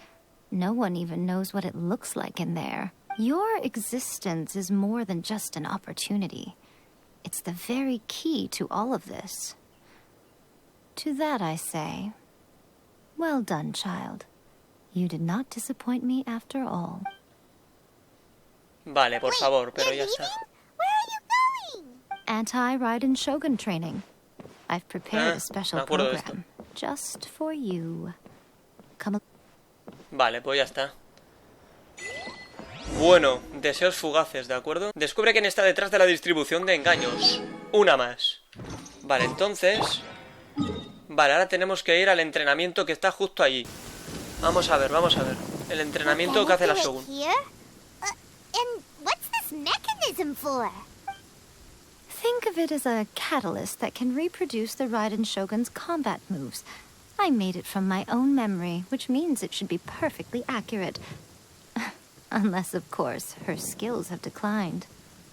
no one even knows what it looks like in there. Your existence is more than just an opportunity. It's the very key to all of this. To that I say, well done, child. You did not disappoint me after all. Vale, por Wait, favor, pero you're ya está. leaving? Where are you going? Anti-Raiden Shogun training. I've prepared Ah, a special me acuerdo de esto. program just for you. Come Vale, pues ya está. Bueno, deseos fugaces, ¿de acuerdo? Descubre quién está detrás de la distribución de engaños. Una más. Vale, entonces... Vale, ahora tenemos que ir al entrenamiento que está justo allí. Vamos a ver, vamos a ver. El entrenamiento que hace la Shogun. Here? And what's this mechanism for? Think of it as a catalyst that can reproduce the Raiden Shogun's combat moves. I made it from my own memory, which means it should be perfectly accurate. Unless, of course, her skills have declined.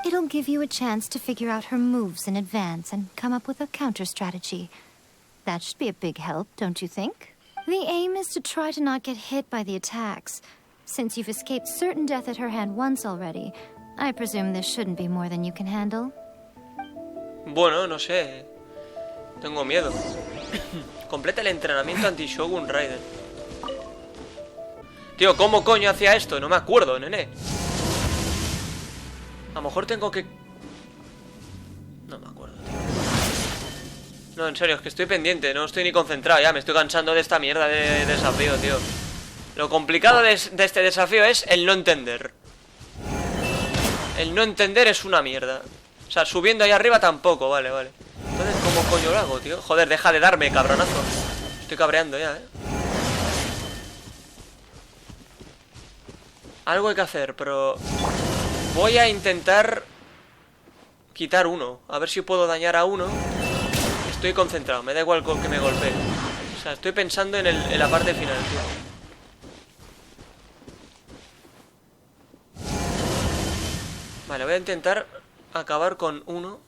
It'll give you a chance to figure out her moves in advance and come up with a counter strategy. That should be a big help, don't you think? The aim is to try to not get hit by the attacks. Since you've escaped certain death at her hand once already, I presume this shouldn't be more than you can handle. Bueno, no sé. Tengo miedo. Completa el entrenamiento anti-Shogun Raiden. Tío, ¿cómo coño hacía esto? No me acuerdo, nene. A lo mejor tengo que... No me acuerdo, tío. No, en serio, es que estoy pendiente. No estoy ni concentrado ya. Me estoy cansando de esta mierda de desafío, tío. Lo complicado de este desafío es el no entender. El no entender es una mierda. O sea, subiendo ahí arriba tampoco, vale. Entonces, ¿cómo coño lo hago, tío? Joder, deja de darme, cabronazo. Estoy cabreando ya, Algo hay que hacer, pero... Voy a intentar... quitar uno. A ver si puedo dañar a uno. Estoy concentrado, me da igual que me golpee. O sea, estoy pensando en la parte final, tío. Vale, voy a intentar acabar con uno.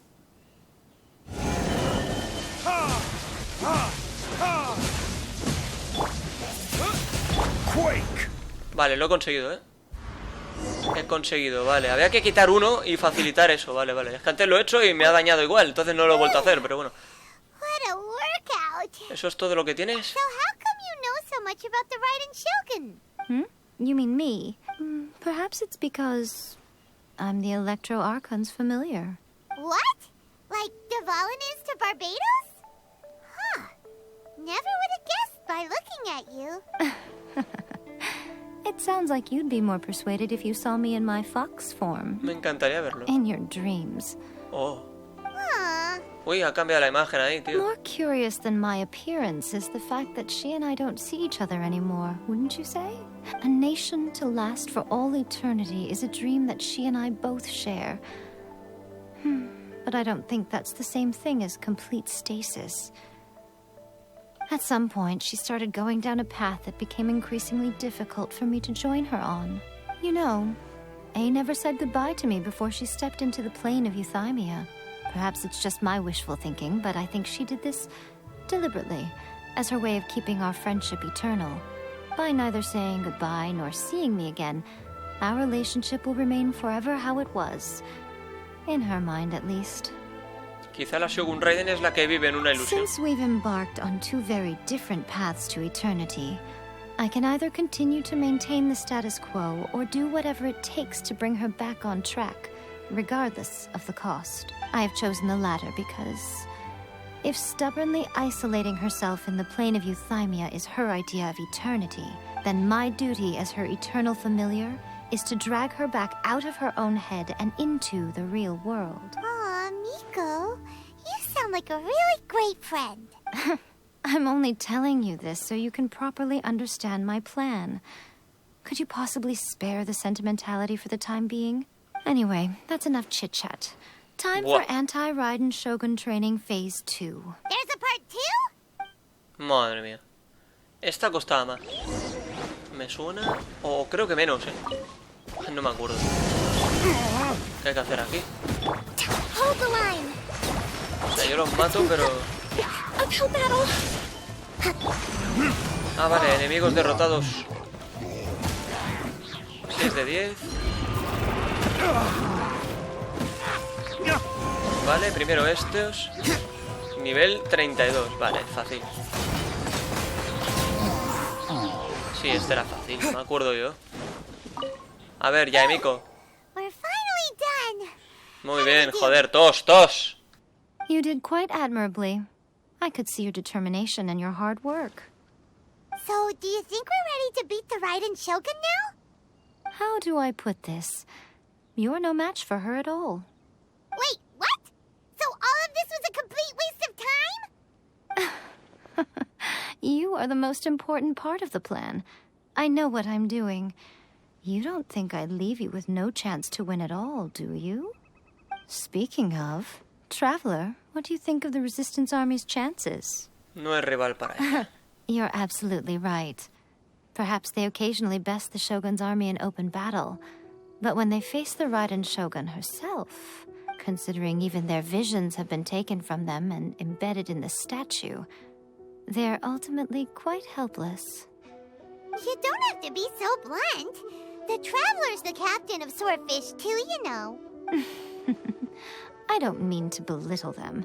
Vale, lo he conseguido, He conseguido, vale. Había que quitar uno y facilitar eso, vale. Es que antes lo he hecho y me ha dañado igual, entonces no lo he vuelto a hacer, pero bueno. ¿Eso es todo lo que tienes? So how come you know so much about the Raiden Shogun? You mean me? Perhaps it's because I'm the Electro Archon's familiar. What? Like Devalin is to Barbados? Huh. Never would have guessed by looking at you. It sounds like you'd be more persuaded if you saw me in my fox form. Me encantaría verlo. In your dreams. Oh. Uy, ha cambiado la imagen ahí, tío. More curious than my appearance is the fact that she and I don't see each other anymore, wouldn't you say? A nation to last for all eternity is a dream that she and I both share. But I don't think that's the same thing as complete stasis. At some point, she started going down a path that became increasingly difficult for me to join her on. You know, A never said goodbye to me before she stepped into the plane of Euthymia. Perhaps it's just my wishful thinking, but I think she did this deliberately, as her way of keeping our friendship eternal. By neither saying goodbye nor seeing me again, our relationship will remain forever how it was. In her mind, at least. Quizá la Shogun Raiden es la que vive en una ilusión. Since we've embarked on two very different paths to eternity, I can either continue to maintain the status quo or do whatever it takes to bring her back on track, regardless of the cost. I have chosen the latter because if stubbornly isolating herself in the plane of Euthymia is her idea of eternity, then my duty as her eternal familiar is to drag her back out of her own head and into the real world. Aw, Miko, you sound like a really great friend. I'm only telling you this so you can properly understand my plan. Could you possibly spare the sentimentality for the time being? Anyway, that's enough chit-chat. Time for anti-Raiden Shogun training phase 2. There's a part 2? Madre mía. Esta costaba más. Me suena... O creo que menos, No me acuerdo. ¿Qué hay que hacer aquí? Hold the line. O sea, yo los mato, pero... Ah, vale, enemigos derrotados. 6 de 10. Vale, primero estos. Nivel 32, vale, fácil. Sí, este era fácil, me acuerdo yo. A ver, ya, Miko. Muy bien, joder, tos. You did quite admirably. I could see your determination and your hard work. So, do you think we're ready to beat the Raiden Shogun now? How do I put this? You're no match for her at all. Wait, what? So all of this was a complete waste of time? You are the most important part of the plan. I know what I'm doing. You don't think I'd leave you with no chance to win at all, do you? Speaking of, Traveler, what do you think of the Resistance Army's chances? No es rival para ella. You're absolutely right. Perhaps they occasionally best the Shogun's army in open battle. But when they face the Raiden Shogun herself, considering even their visions have been taken from them and embedded in the statue, they're ultimately quite helpless. You don't have to be so blunt. The Traveler's the captain of Swordfish too, you know. I don't mean to belittle them.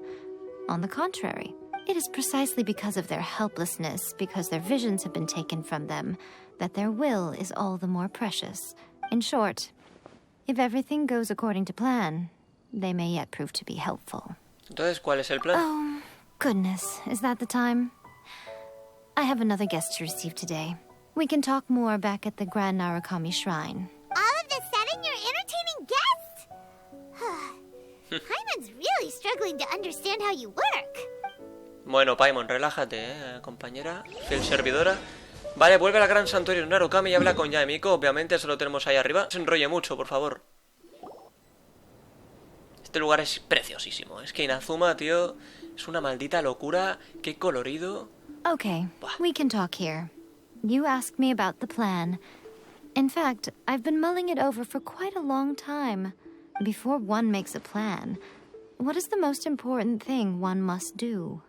On the contrary, it is precisely because of their helplessness, because their visions have been taken from them, that their will is all the more precious. In short, if everything goes according to plan, they may yet prove to be helpful. Entonces, ¿cuál es el plan? Oh, goodness. Is that the time? I have another guest to receive today. We can talk more back at the Grand Narukami Shrine. All of a sudden, you're entertaining guests? Paimon's really struggling to understand how you work. Bueno, Paimon, relájate, compañera. Fiel servidora. Vale, vuelve al gran santuario Narukami y habla con Yaemiko. Obviamente, eso lo tenemos ahí arriba. No se enrolle mucho, por favor. Este lugar es preciosísimo. Es que Inazuma, tío, es una maldita locura. Qué colorido. Okay, we can talk here. You asked me about the plan. In fact, I've been mulling it over for quite a long time. Before one makes a plan, what is the most important thing one must do?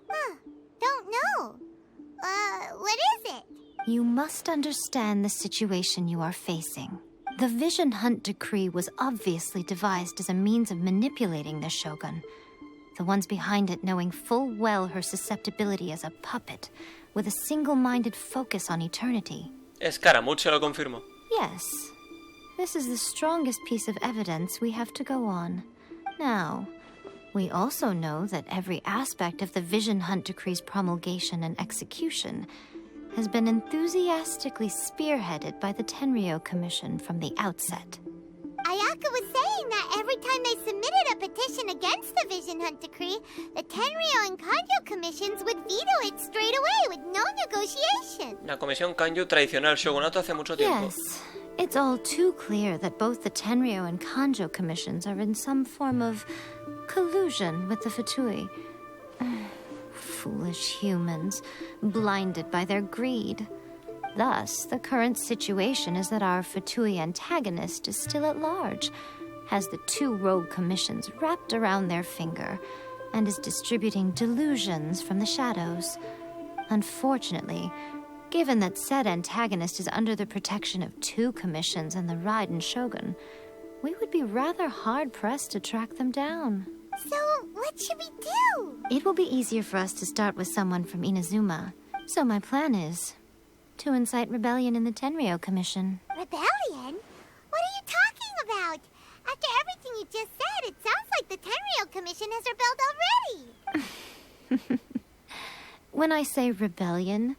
Don't know. What is it? You must understand the situation you are facing. The Vision Hunt Decree was obviously devised as a means of manipulating the Shogun. The ones behind it knowing full well her susceptibility as a puppet, with a single-minded focus on eternity. Escaramuche lo confirmo. Yes. This is the strongest piece of evidence we have to go on. Now, we also know that every aspect of the Vision Hunt Decree's promulgation and execution has been enthusiastically spearheaded by the Tenryou Commission from the outset. Ayaka was saying that every time they submitted a petition against the Vision Hunt Decree, the Tenryou and Kanjo commissions would veto it straight away with no negotiation. La comisión Kanjo traicionó al shogunato hace mucho tiempo. Yes, it's all too clear that both the Tenryou and Kanjo commissions are in some form of collusion with the Fatui. Foolish humans, blinded by their greed. Thus, the current situation is that our Fatui antagonist is still at large, has the two rogue commissions wrapped around their finger, and is distributing delusions from the shadows. Unfortunately, given that said antagonist is under the protection of two commissions and the Raiden Shogun, we would be rather hard-pressed to track them down. So, what should we do? It will be easier for us to start with someone from Inazuma. So my plan is to incite rebellion in the Tenryou Commission. Rebellion? What are you talking about? After everything you just said, it sounds like the Tenryou Commission has rebelled already. When I say rebellion,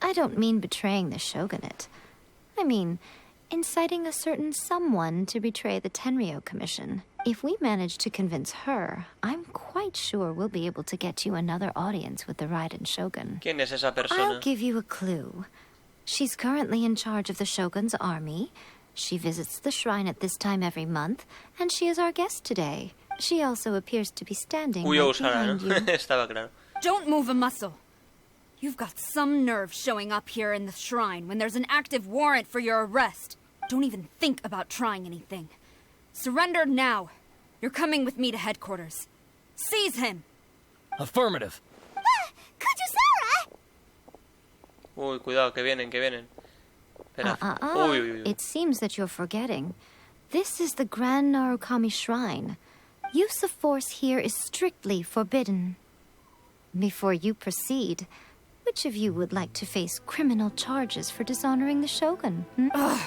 I don't mean betraying the shogunate. I mean inciting a certain someone to betray the Tenryou Commission. If we manage to convince her, I'm quite sure we'll be able to get you another audience with the Raiden Shogun. ¿Quién es esa persona? I'll give you a clue. She's currently in charge of the Shogun's army. She visits the shrine at this time every month, and she is our guest today. She also appears to be standing right behind you. Estaba claro. Don't move a muscle. You've got some nerve showing up here in the shrine when there's an active warrant for your arrest. Don't even think about trying anything. Surrender now. You're coming with me to headquarters. Seize him! Affirmative. Kujusara! Uy, cuidado, que vienen, que vienen. Espera. Uy, uy, uy. It seems that you're forgetting. This is the Grand Narukami Shrine. Use of force here is strictly forbidden. Before you proceed, which of you would like to face criminal charges for dishonoring the Shogun? Ugh.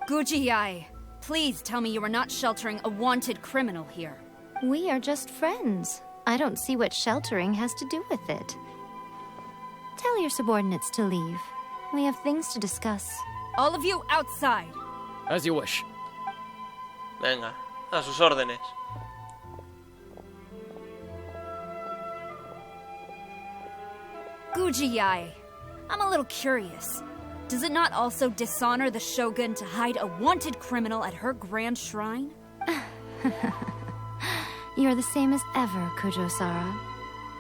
Guji-ai, please tell me you are not sheltering a wanted criminal here. We are just friends. I don't see what sheltering has to do with it. Tell your subordinates to leave. We have things to discuss. All of you outside. As you wish. Venga, a sus órdenes. Guji-ai, I'm a little curious. Does it not also dishonor the Shogun to hide a wanted criminal at her grand shrine? You're the same as ever, Kujo-Sara.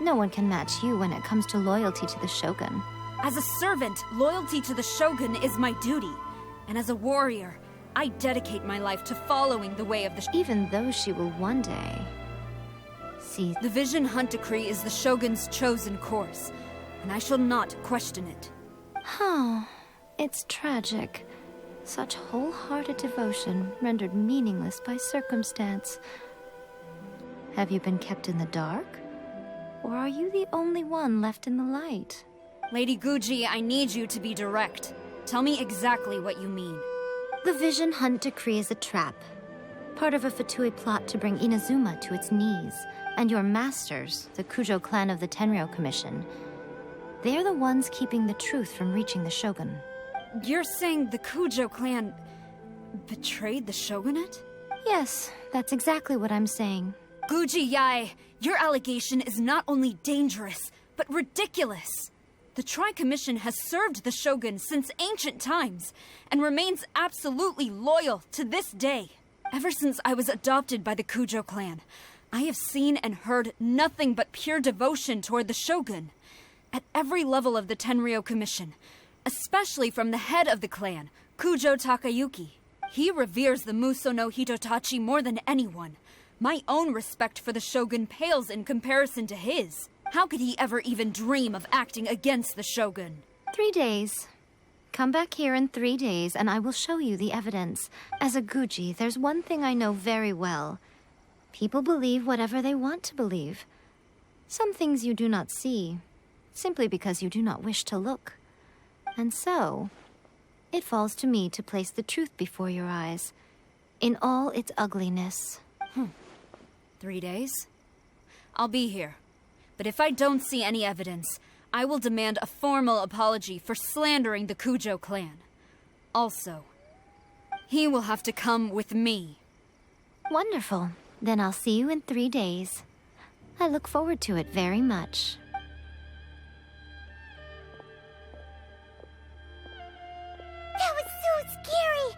No one can match you when it comes to loyalty to the Shogun. As a servant, loyalty to the Shogun is my duty. And as a warrior, I dedicate my life to following the way of the Even though she will one day... See... The Vision Hunt Decree is the Shogun's chosen course. and I shall not question it. Oh, it's tragic. Such wholehearted devotion rendered meaningless by circumstance. Have you been kept in the dark? Or are you the only one left in the light? Lady Guji, I need you to be direct. Tell me exactly what you mean. The Vision Hunt decree is a trap. Part of a Fatui plot to bring Inazuma to its knees. And your masters, the Kujo clan of the Tenryou Commission, they're the ones keeping the truth from reaching the Shogun. You're saying the Kujo clan betrayed the shogunate? Yes, that's exactly what I'm saying. Guji Yae, your allegation is not only dangerous, but ridiculous. The Tri-Commission has served the shogun since ancient times, and remains absolutely loyal to this day. Ever since I was adopted by the Kujo clan, I have seen and heard nothing but pure devotion toward the shogun. At every level of the Tenryou Commission, especially from the head of the clan, Kujo Takayuki. He reveres the Muso no Hitotachi more than anyone. My own respect for the shogun pales in comparison to his. How could he ever even dream of acting against the shogun? 3 days. Come back here in 3 days and I will show you the evidence. As a Guji, there's one thing I know very well. People believe whatever they want to believe. Some things you do not see, simply because you do not wish to look. And so, it falls to me to place the truth before your eyes, in all its ugliness. 3 days? I'll be here. But if I don't see any evidence, I will demand a formal apology for slandering the Kujo clan. Also, he will have to come with me. Wonderful. Then I'll see you in 3 days. I look forward to it very much. That was so scary!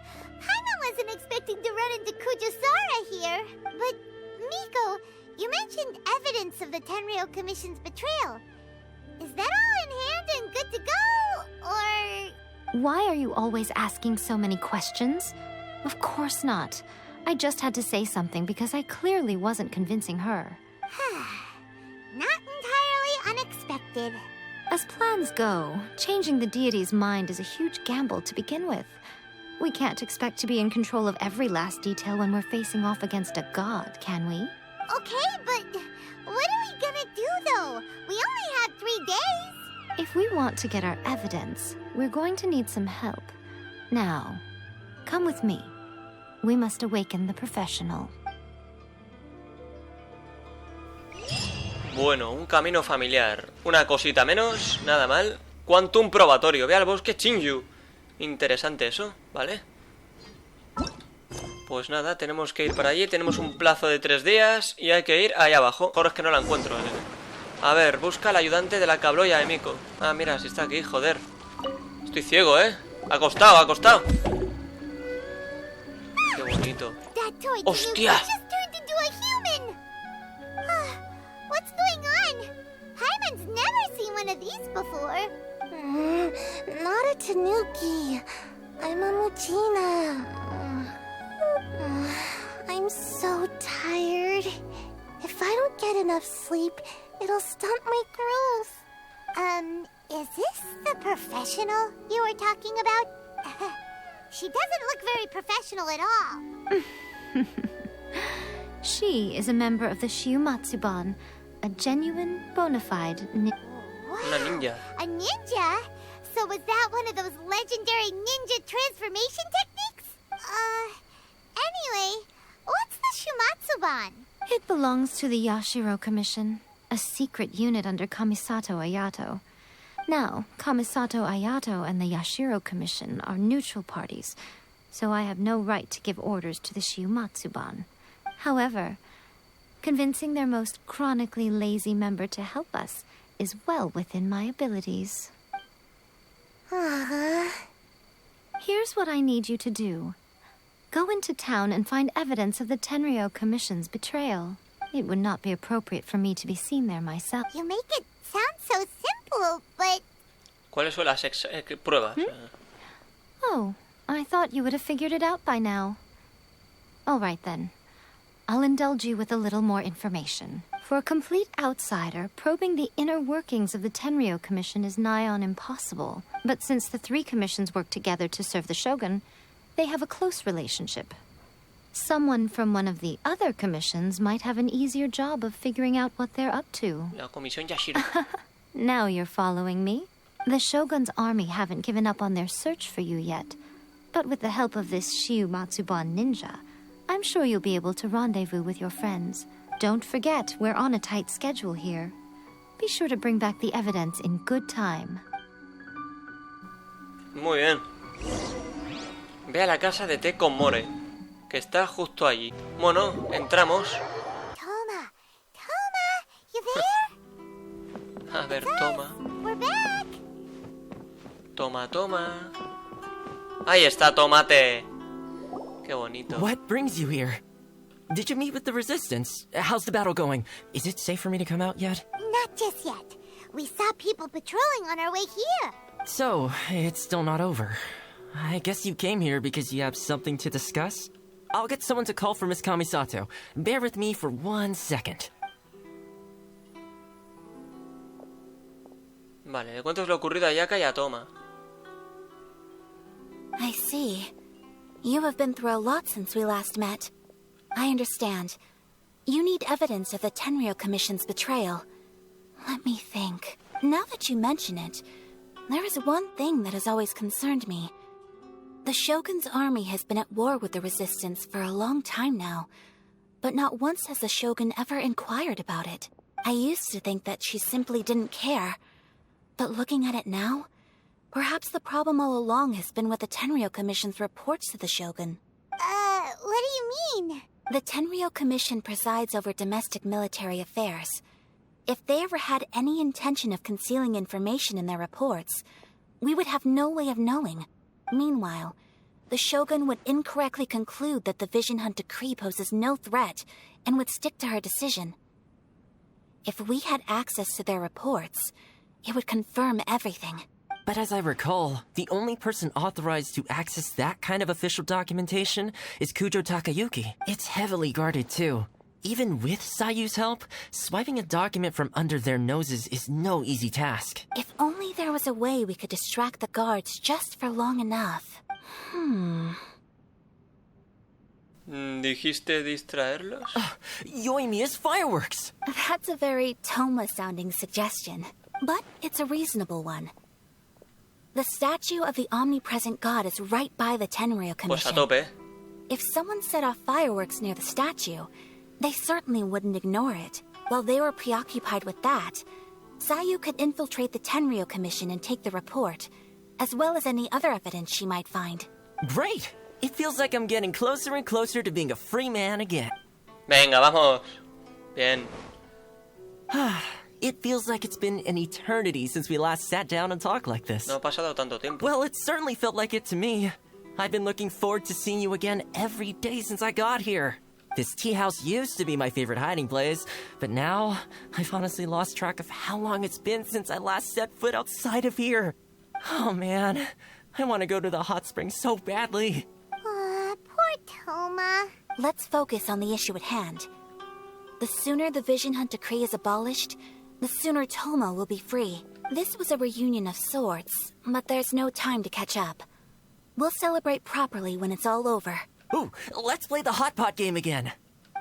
Paimon wasn't expecting to run into Kujosara here. But, Miko, you mentioned evidence of the Tenryou Commission's betrayal. Is that all in hand and good to go, or...? Why are you always asking so many questions? Of course not. I just had to say something because I clearly wasn't convincing her. Not entirely unexpected. As plans go, changing the deity's mind is a huge gamble to begin with. We can't expect to be in control of every last detail when we're facing off against a god, can we? Okay, but what are we gonna do, though? We only have 3 days. If we want to get our evidence, we're going to need some help. Now, come with me. We must awaken the professional. Bueno, un camino familiar. Una cosita menos, nada mal. Quantum probatorio. Ve al bosque Chinju. Interesante eso, ¿vale? Pues nada, tenemos que ir para allí. Tenemos un plazo de 3 días y hay que ir allá abajo. Ahora es que no la encuentro. A ver, busca al ayudante de la cabloya de Miko. Ah, mira, si está aquí, joder. Estoy ciego, ¿eh? Acostado, acostado. Qué bonito. ¡Hostia! What's going on? Paimon's never seen one of these before. Not a Tanuki. I'm a Muchina. I'm so tired. If I don't get enough sleep, it'll stunt my growth. Is this the professional you were talking about? She doesn't look very professional at all. She is a member of the Shiumatsuban, a genuine, bona fide Una ninja. A ninja? So was that one of those legendary ninja transformation techniques? Anyway, what's the Shiumatsuban? It belongs to the Yashiro Commission, a secret unit under Kamisato Ayato. Now, Kamisato Ayato and the Yashiro Commission are neutral parties, so I have no right to give orders to the Shiumatsuban. However, convincing their most chronically lazy member to help us is well within my abilities. Here's what I need you to do. Go into town and find evidence of the Tenryou Commission's betrayal. It would not be appropriate for me to be seen there myself. You make it sound so simple, but... ¿Cuáles son las pruebas? Oh, I thought you would have figured it out by now. All right then. I'll indulge you with a little more information. For a complete outsider, probing the inner workings of the Tenryou Commission is nigh on impossible. But since the 3 commissions work together to serve the Shogun, they have a close relationship. Someone from one of the other commissions might have an easier job of figuring out what they're up to. La comisión Yashiro. Now you're following me. The Shogun's army haven't given up on their search for you yet. But with the help of this Shiu Matsuban ninja, I'm sure you'll be able to rendezvous with your friends. Don't forget, we're on a tight schedule here. Be sure to bring back the evidence in good time. Muy bien. Ve a la casa de té con More, que está justo allí. Bueno, entramos. Toma, you there? A ver, toma. We're back. Toma, toma. Ahí está, tomate. Qué bonito. What brings you here? Did you meet with the Resistance? How's the battle going? Is it safe for me to come out yet? Not just yet. We saw people patrolling on our way here. So, it's still not over. I guess you came here because you have something to discuss? I'll get someone to call for Miss Kamisato. Bear with me for 1 second. Vale, le cuentas lo ocurrido a Yaka y a Toma. I see. You have been through a lot since we last met. I understand. You need evidence of the Tenryou Commission's betrayal. Let me think. Now that you mention it, there is one thing that has always concerned me. The Shogun's army has been at war with the Resistance for a long time now, but not once has the Shogun ever inquired about it. I used to think that she simply didn't care, but looking at it now, perhaps the problem all along has been with the Tenryou Commission's reports to the Shogun. What do you mean? The Tenryou Commission presides over domestic military affairs. If they ever had any intention of concealing information in their reports, we would have no way of knowing. Meanwhile, the Shogun would incorrectly conclude that the Vision Hunt decree poses no threat and would stick to her decision. If we had access to their reports, it would confirm everything. But as I recall, the only person authorized to access that kind of official documentation is Kujo Takayuki. It's heavily guarded too. Even with Sayu's help, swiping a document from under their noses is no easy task. If only there was a way we could distract the guards just for long enough. ¿Dijiste distraerlos? Yoimiya's fireworks! That's a very Toma-sounding suggestion, but it's a reasonable one. The statue of the omnipresent god is right by the Tenryou Commission. Pues a tope. If someone set off fireworks near the statue, they certainly wouldn't ignore it. While they were preoccupied with that, Sayu could infiltrate the Tenryou Commission and take the report, as well as any other evidence she might find. Great! It feels like I'm getting closer and closer to being a free man again. Venga, vamos. Bien. It feels like it's been an eternity since we last sat down and talked like this. No ha pasado tanto tiempo. Well, it certainly felt like it to me. I've been looking forward to seeing you again every day since I got here. This tea house used to be my favorite hiding place, but now I've honestly lost track of how long it's been since I last set foot outside of here. Oh man, I want to go to the hot spring so badly. Poor Toma. Let's focus on the issue at hand. The sooner the Vision Hunt decree is abolished, the sooner Toma will be free. This was a reunion of sorts, but there's no time to catch up. We'll celebrate properly when it's all over. Ooh, let's play the hot pot game again.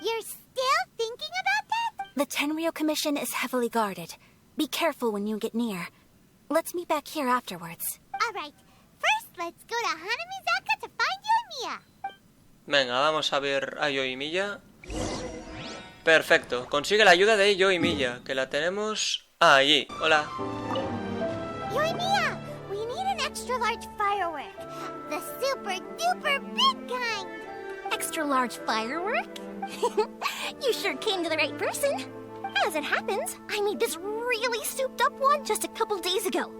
You're still thinking about that? The Tenryou Commission is heavily guarded. Be careful when you get near. Let's meet back here afterwards. Alright, first let's go to Hanamizaka to find Yoimiya. Venga, vamos a ver a Yoimiya. Perfecto, consigue la ayuda de Yoimiya, que la tenemos allí. Hola. Yoimiya, we need an extra large firework. The super duper big kind. Extra large firework? You sure came to the right person. As it happens, I made this really souped up one just a couple days ago.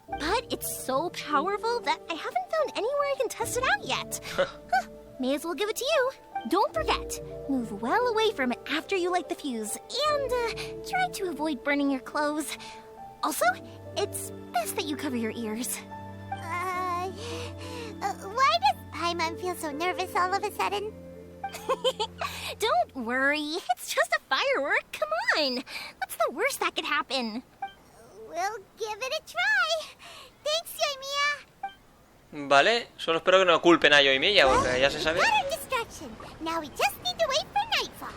But it's so powerful that I haven't found anywhere I can test it out yet. May as well give it to you. Don't forget, move well away from it after you light the fuse, and try to avoid burning your clothes. Also, it's best that you cover your ears. Why does Paimon feel so nervous all of a sudden? Don't worry. It's just a firework. Come on. What's the worst that could happen? We'll give it a try. Thanks, Yoimiya. Vale, solo espero que no culpen a Yoimiya, porque ya se sabe Now we just need to wait for nightfall.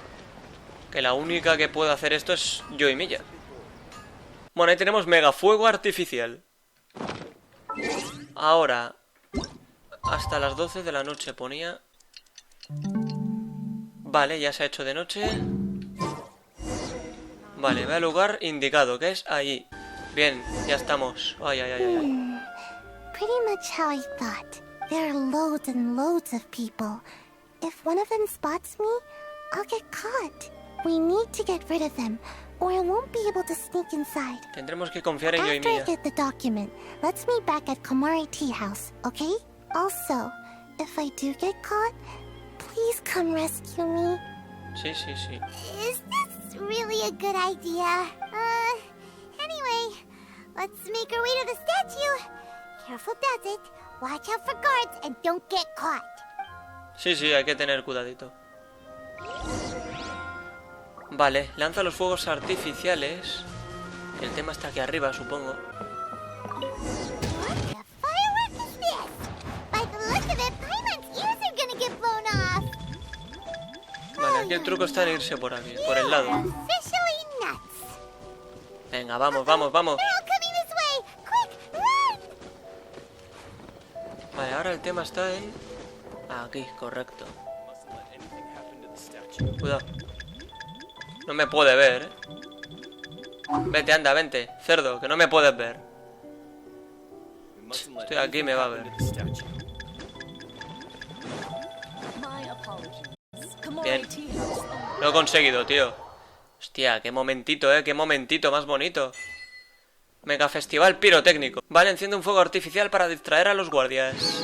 que la única que puede hacer esto es Yoimiya. Bueno, ahí tenemos mega fuego artificial. Ahora, hasta las 12 de la noche ponía. Vale, ya se ha hecho de noche. Vale, ve al lugar indicado, que es ahí. Bien, ya estamos. Ay, ay, ay, ay. Pretty much how I thought. There are loads and loads of people. If one of them spots me, I'll get caught. We need to get rid of them, or I won't be able to sneak inside. Tendremos que confiar en After I Yoimiya. get the document, let's meet back at Komari Tea House, okay? Also, if I do get caught, please come rescue me. Sí, sí, sí. Is this really a good idea? Anyway, let's make our way to the statue. Careful does it. Watch out for guards and don't get caught. Sí, sí, hay que tener cuidadito. Vale, lanza los fuegos artificiales. El tema está aquí arriba, supongo. Vale, aquí el truco está en irse por aquí, por el lado. Venga, vamos, vamos, vamos. Vale, ahora el tema está en... Aquí, correcto. Cuidado. No me puede ver, ¿eh? Vete, anda, vente. Cerdo, que no me puedes ver. Estoy aquí, me va a ver. Bien. Lo he conseguido, tío. Hostia, qué momentito, qué momentito más bonito. Mega festival pirotécnico. Vale, enciende un fuego artificial para distraer a los guardias.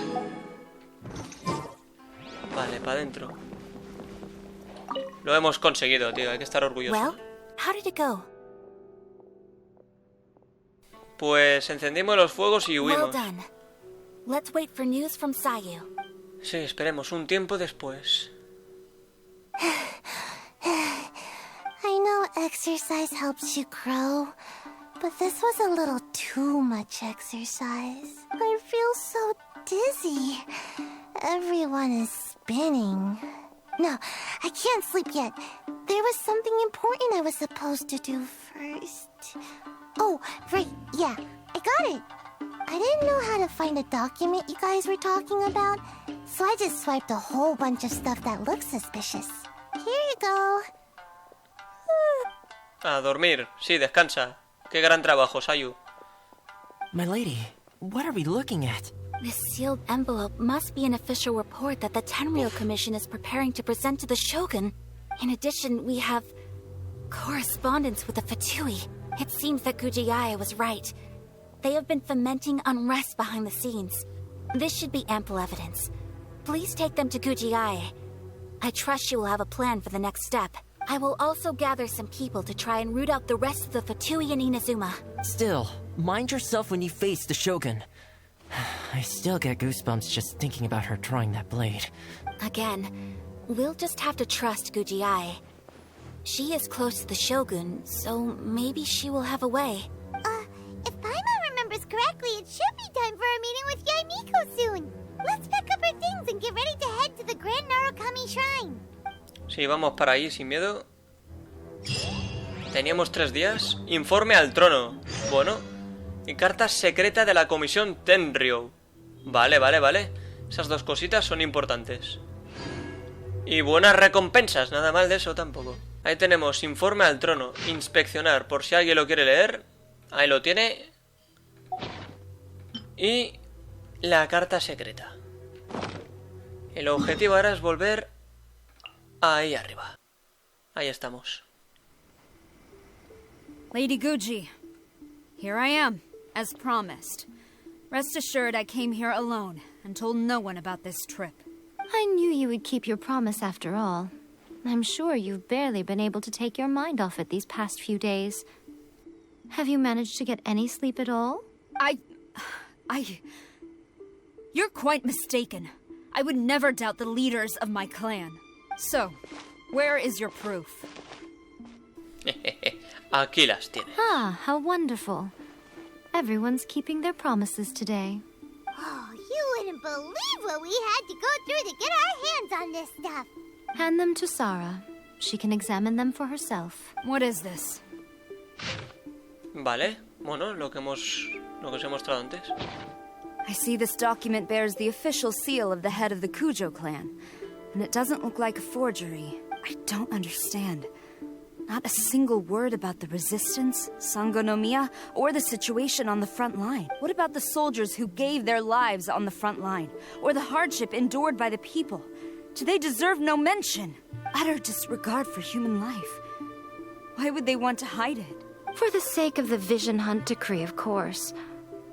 Vale, para adentro. Lo hemos conseguido, tío. Hay que estar orgulloso. Well, how did it go? Pues encendimos los fuegos y Well huimos. done. Let's wait for news from Sayu. Sí, esperemos un tiempo después. I know exercise helps you grow, but this was a little too much exercise. I feel so dizzy. Everyone is spinning. No, I can't sleep yet. There was something important I was supposed to do first. Oh, right, yeah, I got it. I didn't know how to find a document you guys were talking about, so I just swiped a whole bunch of stuff that looks suspicious. Here you go. A dormir. Sí, descansa. Qué gran trabajo, Sayu. My lady, what are we looking at? This sealed envelope must be an official report that the Tenryou Commission is preparing to present to the Shogun. In addition, we have correspondence with the Fatui. It seems that Gujiae was right. They have been fomenting unrest behind the scenes. This should be ample evidence. Please take them to Gujiae. I trust you will have a plan for the next step. I will also gather some people to try and root out the rest of the Fatui and Inazuma. Still, mind yourself when you face the Shogun. I still get goosebumps just thinking about her drawing that blade. Again, we'll just have to trust Gujiae. She is close to the Shogun, so maybe she will have a way. If Paimon remembers correctly, it should be time for a meeting with Yaimiko soon. Let's pack up our things and get ready to head to the Grand Narukami Shrine. Sí, vamos para ahí sin miedo. Teníamos 3 días. Informe al trono. Bueno. Y carta secreta de la comisión Tenryou. Vale, vale, vale. Esas dos cositas son importantes. Y buenas recompensas. Nada mal de eso tampoco. Ahí tenemos informe al trono. Inspeccionar, por si alguien lo quiere leer. Ahí lo tiene. Y la carta secreta. El objetivo ahora es volver ahí arriba. Ahí estamos. Lady Guji, here I am, as promised. Rest assured I came here alone and told no one about this trip. I knew you would keep your promise after all. I'm sure you've barely been able to take your mind off it these past few days. Have you managed to get any sleep at all? You're quite mistaken. I would never doubt the leaders of my clan. So, where is your proof? Aquí las tienes. Ah, how wonderful. Everyone's keeping their promises today. Oh, you wouldn't believe what we had to go through to get our hands on this stuff. Hand them to Sarah. She can examine them for herself. What is this? Vale, bueno, lo que os he mostrado antes. I see this document bears the official seal of the head of the Kujo clan, and it doesn't look like a forgery. I don't understand. Not a single word about the resistance, Sangonomiya, or the situation on the front line. What about the soldiers who gave their lives on the front line, or the hardship endured by the people? Do they deserve no mention? Utter disregard for human life. Why would they want to hide it? For the sake of the Vision Hunt decree, of course.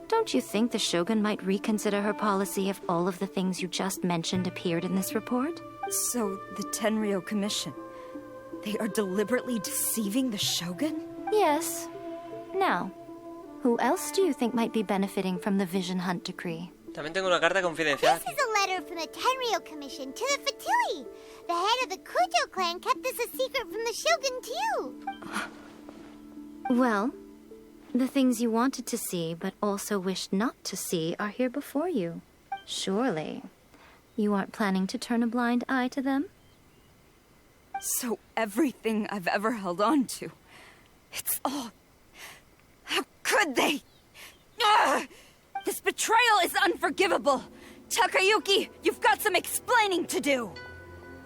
Don't you think the Shogun might reconsider her policy if all of the things you just mentioned appeared in this report? So, the Tenryou Commission, they are deliberately deceiving the Shogun? Yes. Now, who else do you think might be benefiting from the Vision Hunt decree? También tengo una carta confidencial. This is a letter from the Tenryou Commission to the Fatui. The head of the Kujo clan kept this a secret from the Shogun, too. Well, the things you wanted to see but also wished not to see are here before you. Surely, you aren't planning to turn a blind eye to them? So everything I've ever held on to, it's all... How could they? Ugh! This betrayal is unforgivable! Takayuki, you've got some explaining to do!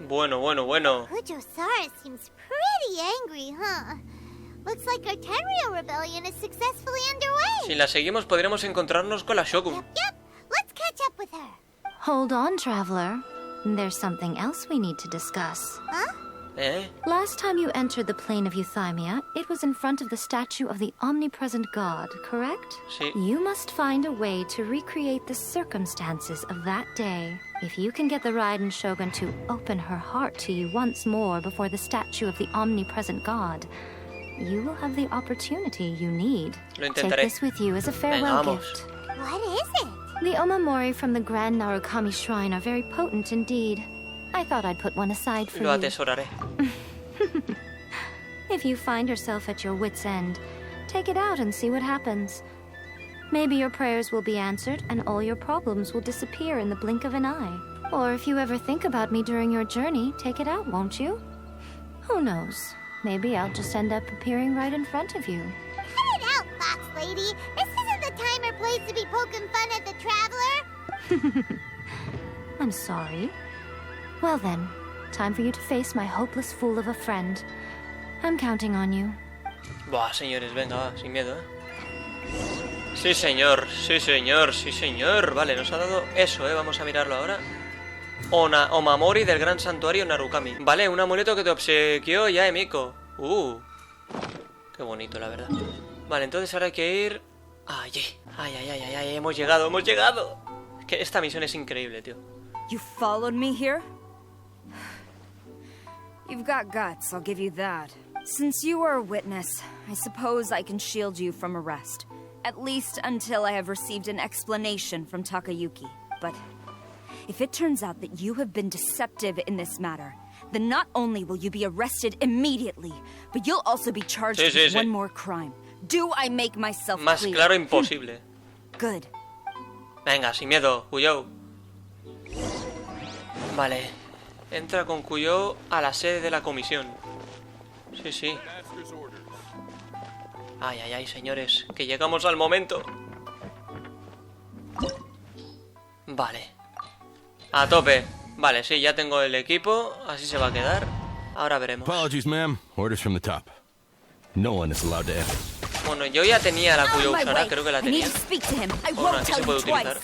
Bueno. Kujo-Sara seems pretty angry, huh? Looks like our Tenryou rebellion is successfully underway. Si la seguimos podremos encontrarnos con la Shogun. Yep. Let's catch up with her. Hold on, traveler. There's something else we need to discuss. Huh? Last time you entered the plane of Euthymia, it was in front of the statue of the omnipresent god, correct? Sí. You must find a way to recreate the circumstances of that day. If you can get the Raiden Shogun to open her heart to you once more before the statue of the omnipresent god, you will have the opportunity you need. Take this with you as a farewell gift. What is it? The Omamori from the Grand Narukami Shrine are very potent indeed. I thought I'd put one aside for Lo you. atesoraré. If you find yourself at your wit's end, take it out and see what happens. Maybe your prayers will be answered and all your problems will disappear in the blink of an eye. Or if you ever think about me during your journey, take it out, won't you? Who knows? Maybe I'll just end up appearing right in front of you. Cut it out, Fox Lady. This isn't the time or place to be poking fun at the traveler. I'm sorry. Well then, time for you to face my hopeless fool of a friend. I'm counting on you. Buah, señores, venga, va, sin miedo, Sí, señor, sí, señor, sí, señor. Vale, nos ha dado eso, vamos a mirarlo ahora. Omamori del gran santuario Narukami. Vale, un amuleto que te obsequió Yaemiko. Qué bonito, la verdad. Vale, entonces ahora hay que ir... Allí. Ay, hemos llegado. Es que esta misión es increíble, tío. You followed me here? You've got guts, I'll give you that. Since you are a witness, I suppose I can shield you from arrest. At least until I have received an explanation from Takayuki. But if it turns out that you have been deceptive in this matter, then not only will you be arrested immediately, but you'll also be charged with one more crime. Do I make myself clear? Más claro imposible. Good. Venga, sin miedo, Kuyou. Vale. Entra con Kuyou a la sede de la comisión. Sí. Ay, señores, que llegamos al momento. Vale. A tope. Vale, sí, ya tengo el equipo. Así se va a quedar. Ahora veremos. Apologies, ma'am. Orders from the top. No one is allowed to enter. Bueno, yo ya tenía la Kuyou Sara, creo que la tenía. Bueno, aquí se puede utilizar.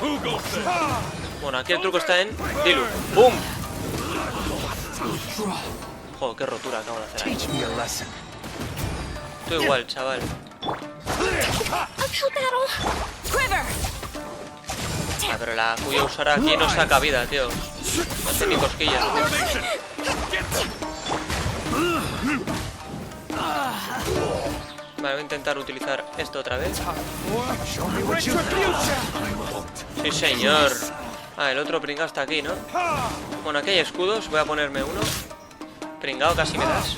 Pero bueno, aquí el truco está en Dilu. ¡Bum! Joder, qué rotura acabo de hacer ahí. Tú igual, chaval. Ah, pero la Kuyou Sara aquí no saca vida, tío. No hace ni cosquillas. Vale, voy a intentar utilizar esto otra vez. Sí, señor. Ah, el otro pringao está aquí, ¿no? Bueno, aquí hay escudos. Voy a ponerme uno. Pringao, casi me das.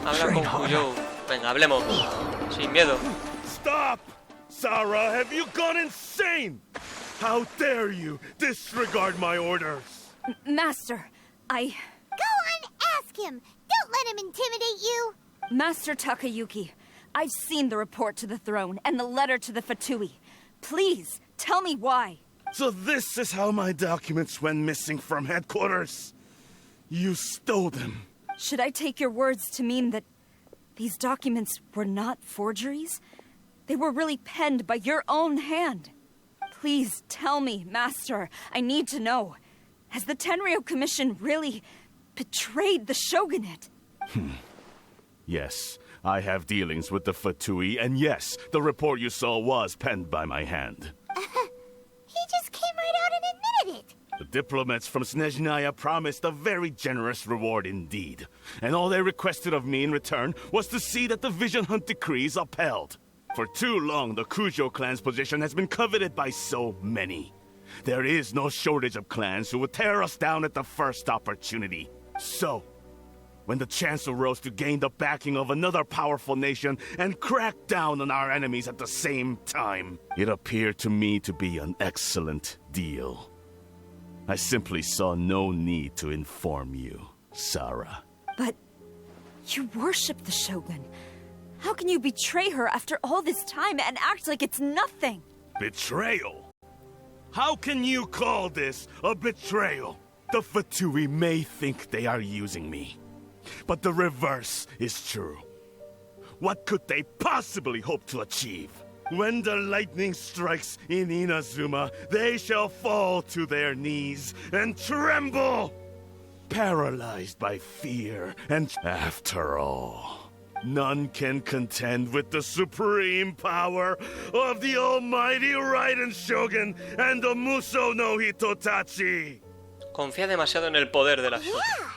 Habla con Kuyou. Venga, hablemos. Sin miedo. Stop! Sarah, have you gone insane? How dare you disregard my orders? Master, Go on, ask him! Don't let him intimidate you! Master Takayuki, I've seen the report to the throne and the letter to the Fatui. Please, tell me why. So this is how my documents went missing from headquarters. You stole them. Should I take your words to mean that these documents were not forgeries? They were really penned by your own hand. Please tell me, Master. I need to know. Has the Tenryou Commission really betrayed the shogunate? Yes, I have dealings with the Fatui, and yes, the report you saw was penned by my hand. He just came right out and admitted it. The diplomats from Snezhnaya promised a very generous reward indeed, and all they requested of me in return was to see that the Vision Hunt decrees upheld. For too long, the Kujo clan's position has been coveted by so many. There is no shortage of clans who would tear us down at the first opportunity. So, when the chance arose to gain the backing of another powerful nation and crack down on our enemies at the same time, it appeared to me to be an excellent deal. I simply saw no need to inform you, Sarah. But you worship the Shogun. How can you betray her after all this time and act like it's nothing? Betrayal? How can you call this a betrayal? The Fatui may think they are using me, but the reverse is true. What could they possibly hope to achieve? When the lightning strikes in Inazuma, they shall fall to their knees and tremble, paralyzed by fear. And after all, none can contend with the supreme power of the almighty Raiden Shogun and the Muso no Hitotachi. Confía demasiado en el poder de la Shogun. Yeah,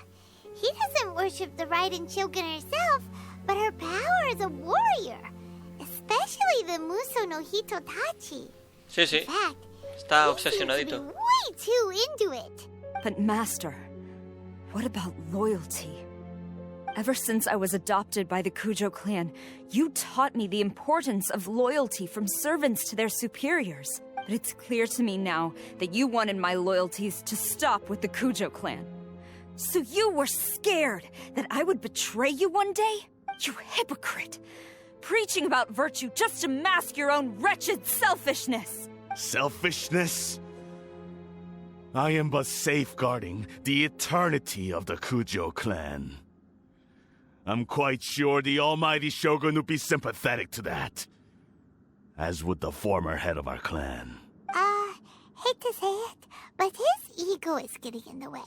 he doesn't worship the Raiden Shogun herself, but her power as a warrior. Especially the Muso no Hitotachi. Sí, sí. Está obsesionadito. Way too into it. But Master, what about loyalty? Ever since I was adopted by the Kujo clan, you taught me the importance of loyalty from servants to their superiors. But it's clear to me now that you wanted my loyalties to stop with the Kujo clan. So you were scared that I would betray you one day? You hypocrite! Preaching about virtue just to mask your own wretched selfishness! Selfishness? I am but safeguarding the eternity of the Kujo clan. I'm quite sure the almighty Shogun would be sympathetic to that. As would the former head of our clan. Hate to say it, but his ego is getting in the way.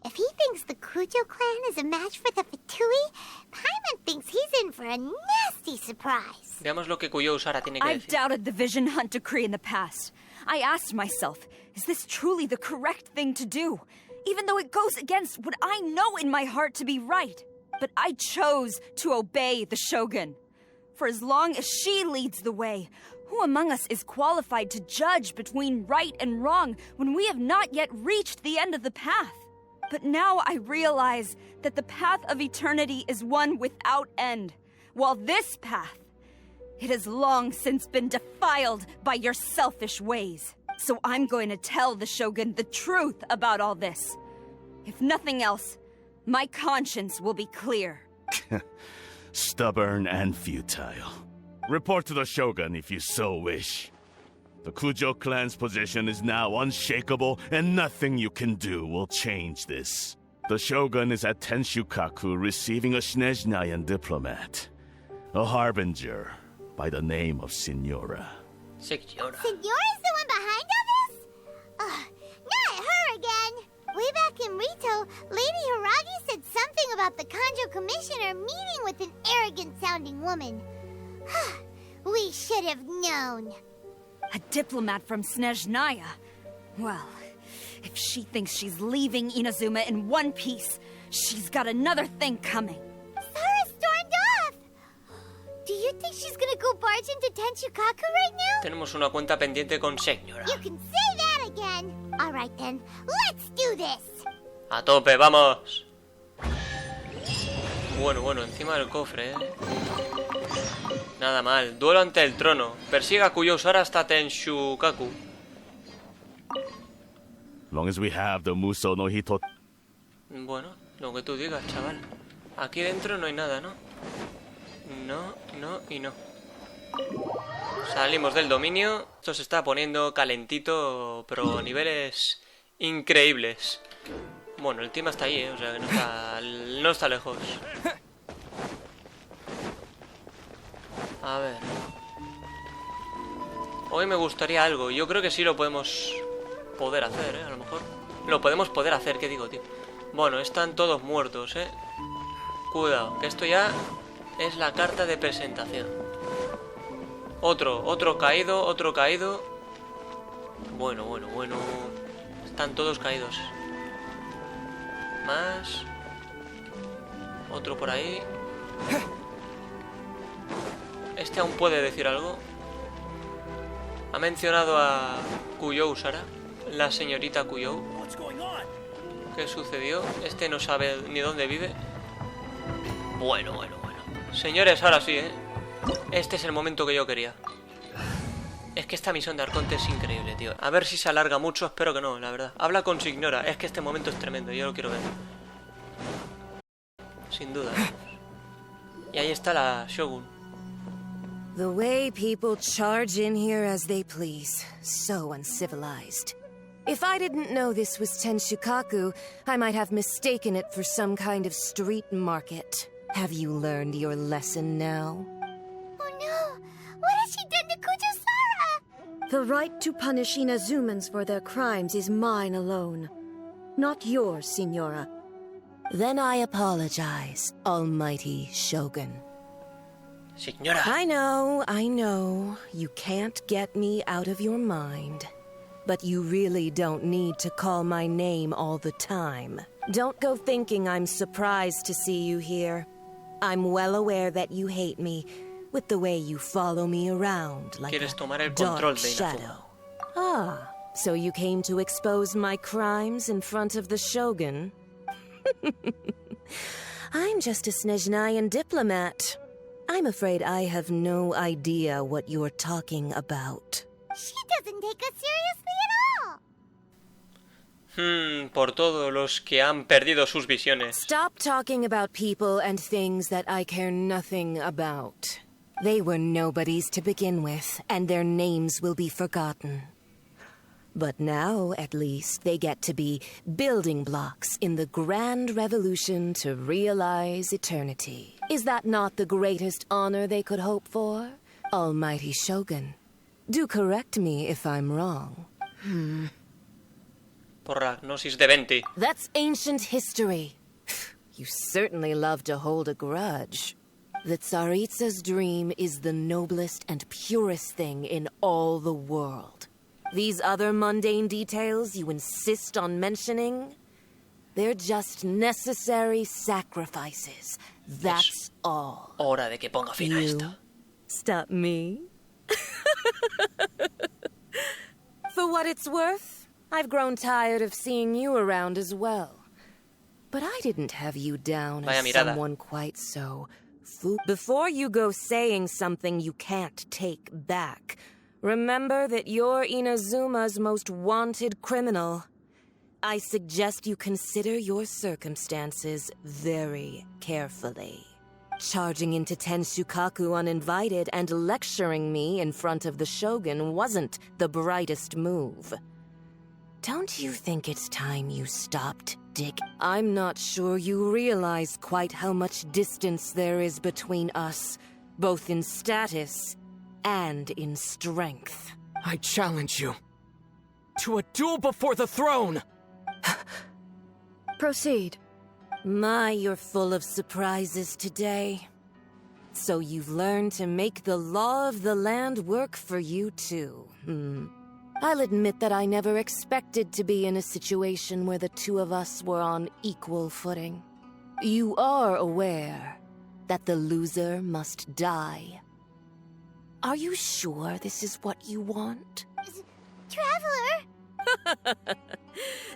If he thinks the Kujo clan is a match for the Fatui, Paimon thinks he's in for a nasty surprise. Veamos lo que Kuyou Sara tiene que I've decir. doubted the Vision Hunt decree in the past. I asked myself, is this truly the correct thing to do? Even though it goes against what I know in my heart to be right. But I chose to obey the Shogun. For as long as she leads the way, who among us is qualified to judge between right and wrong when we have not yet reached the end of the path? But now I realize that the path of eternity is one without end, while this path, it has long since been defiled by your selfish ways. So I'm going to tell the Shogun the truth about all this. If nothing else, my conscience will be clear. Stubborn and futile. Report to the Shogun if you so wish. The Kujo clan's position is now unshakable, and nothing you can do will change this. The Shogun is at Tenshukaku receiving a Snezhnayan diplomat, a harbinger by the name of Signora. Signora? Signora's the one behind all this? Not her again. Way back in Rito, Lady Hiragi said something about the Kanjo Commissioner meeting with an arrogant-sounding woman. We should have known. A diplomat from Snezhnaya? Well, If she thinks she's leaving Inazuma in one piece, she's got another thing coming. Sara stormed off! Do you think she's gonna go barge into Tenshukaku right now? Tenemos una cuenta pendiente con señora. You can say that again! Alright then, let's do this! A tope, vamos. Bueno, encima del cofre, Nada mal. Duelo ante el trono. Persiga a Kuyou Sara hasta Tenshukaku. Long as we have the Muso no Hito. Bueno, lo que tú digas, chaval. Aquí dentro no hay nada, ¿no? No y no. Salimos del dominio. Esto se está poniendo calentito, pero a niveles increíbles. Bueno, el team está ahí, o sea que no está lejos. A ver. Hoy me gustaría algo. Yo creo que sí lo podemos poder hacer, a lo mejor. Lo podemos poder hacer, ¿qué digo, tío? Bueno, están todos muertos, Cuidado, que esto ya es la carta de presentación. Otro caído. Bueno. Están todos caídos. Más. Otro por ahí. Este aún puede decir algo. Ha mencionado a Kuyou Sara, la señorita Kuyou. ¿Qué sucedió? Este no sabe ni dónde vive. Bueno. Señores, ahora sí, Este es el momento que yo quería. Es que esta misión de Arconte es increíble, tío. A ver si se alarga mucho, espero que no, la verdad. Habla con Signora, es que este momento es tremendo, yo lo quiero ver. Sin duda. Y ahí está la Shogun. The way people charge in here as they please. So uncivilized. If I didn't know this was Tenshukaku, I might have mistaken it for some kind of street market. Have you learned your lesson now? Oh no! What has she done to Kujo Sara? The right to punish Inazumans for their crimes is mine alone. Not yours, Signora. Then I apologize, Almighty Shogun. Signora. I know. You can't get me out of your mind. But you really don't need to call my name all the time. Don't go thinking I'm surprised to see you here. I'm well aware that you hate me, with the way you follow me around like a dark shadow. Ah, so you came to expose my crimes in front of the Shogun? I'm just a Snezhnayan diplomat. I'm afraid I have no idea what you're talking about. She doesn't take us seriously at all. Por todos los que han perdido sus visiones. Stop talking about people and things that I care nothing about. They were nobodies to begin with, and their names will be forgotten. But now, at least, they get to be building blocks in the grand revolution to realize eternity. Is that not the greatest honor they could hope for? Almighty Shogun, do correct me if I'm wrong. Por la gnosis de 20. That's ancient history. You certainly love to hold a grudge. The Tsaritsa's dream is the noblest and purest thing in all the world. These other mundane details you insist on mentioning, they're just necessary sacrifices. That's all. Hora de que ponga fin a esto. Stop me? For what it's worth, I've grown tired of seeing you around as well. But I didn't have you down as someone quite so Before you go saying something you can't take back, remember that you're Inazuma's most wanted criminal. I suggest you consider your circumstances very carefully. Charging into Tenshukaku uninvited and lecturing me in front of the Shogun wasn't the brightest move. Don't you think it's time you stopped, Dick? I'm not sure you realize quite how much distance there is between us, both in status and in strength. I challenge you to a duel before the throne! Proceed. My, you're full of surprises today. So you've learned to make the law of the land work for you too, I'll admit that I never expected to be in a situation where the two of us were on equal footing. You are aware that the loser must die. Are you sure this is what you want? Traveler!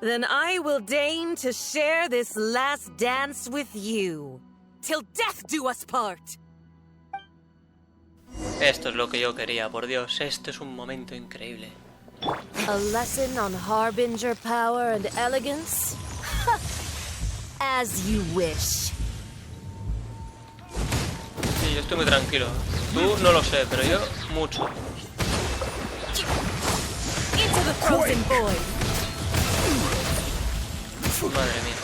Then I will deign to share this last dance with you. Till death do us part! Esto es lo que yo quería, por Dios. Esto es un momento increíble. A lesson on harbinger power and elegance? As you wish. Sí, yo estoy muy tranquilo. Tú no lo sé, pero yo mucho. Into the frozen void. Madre mía.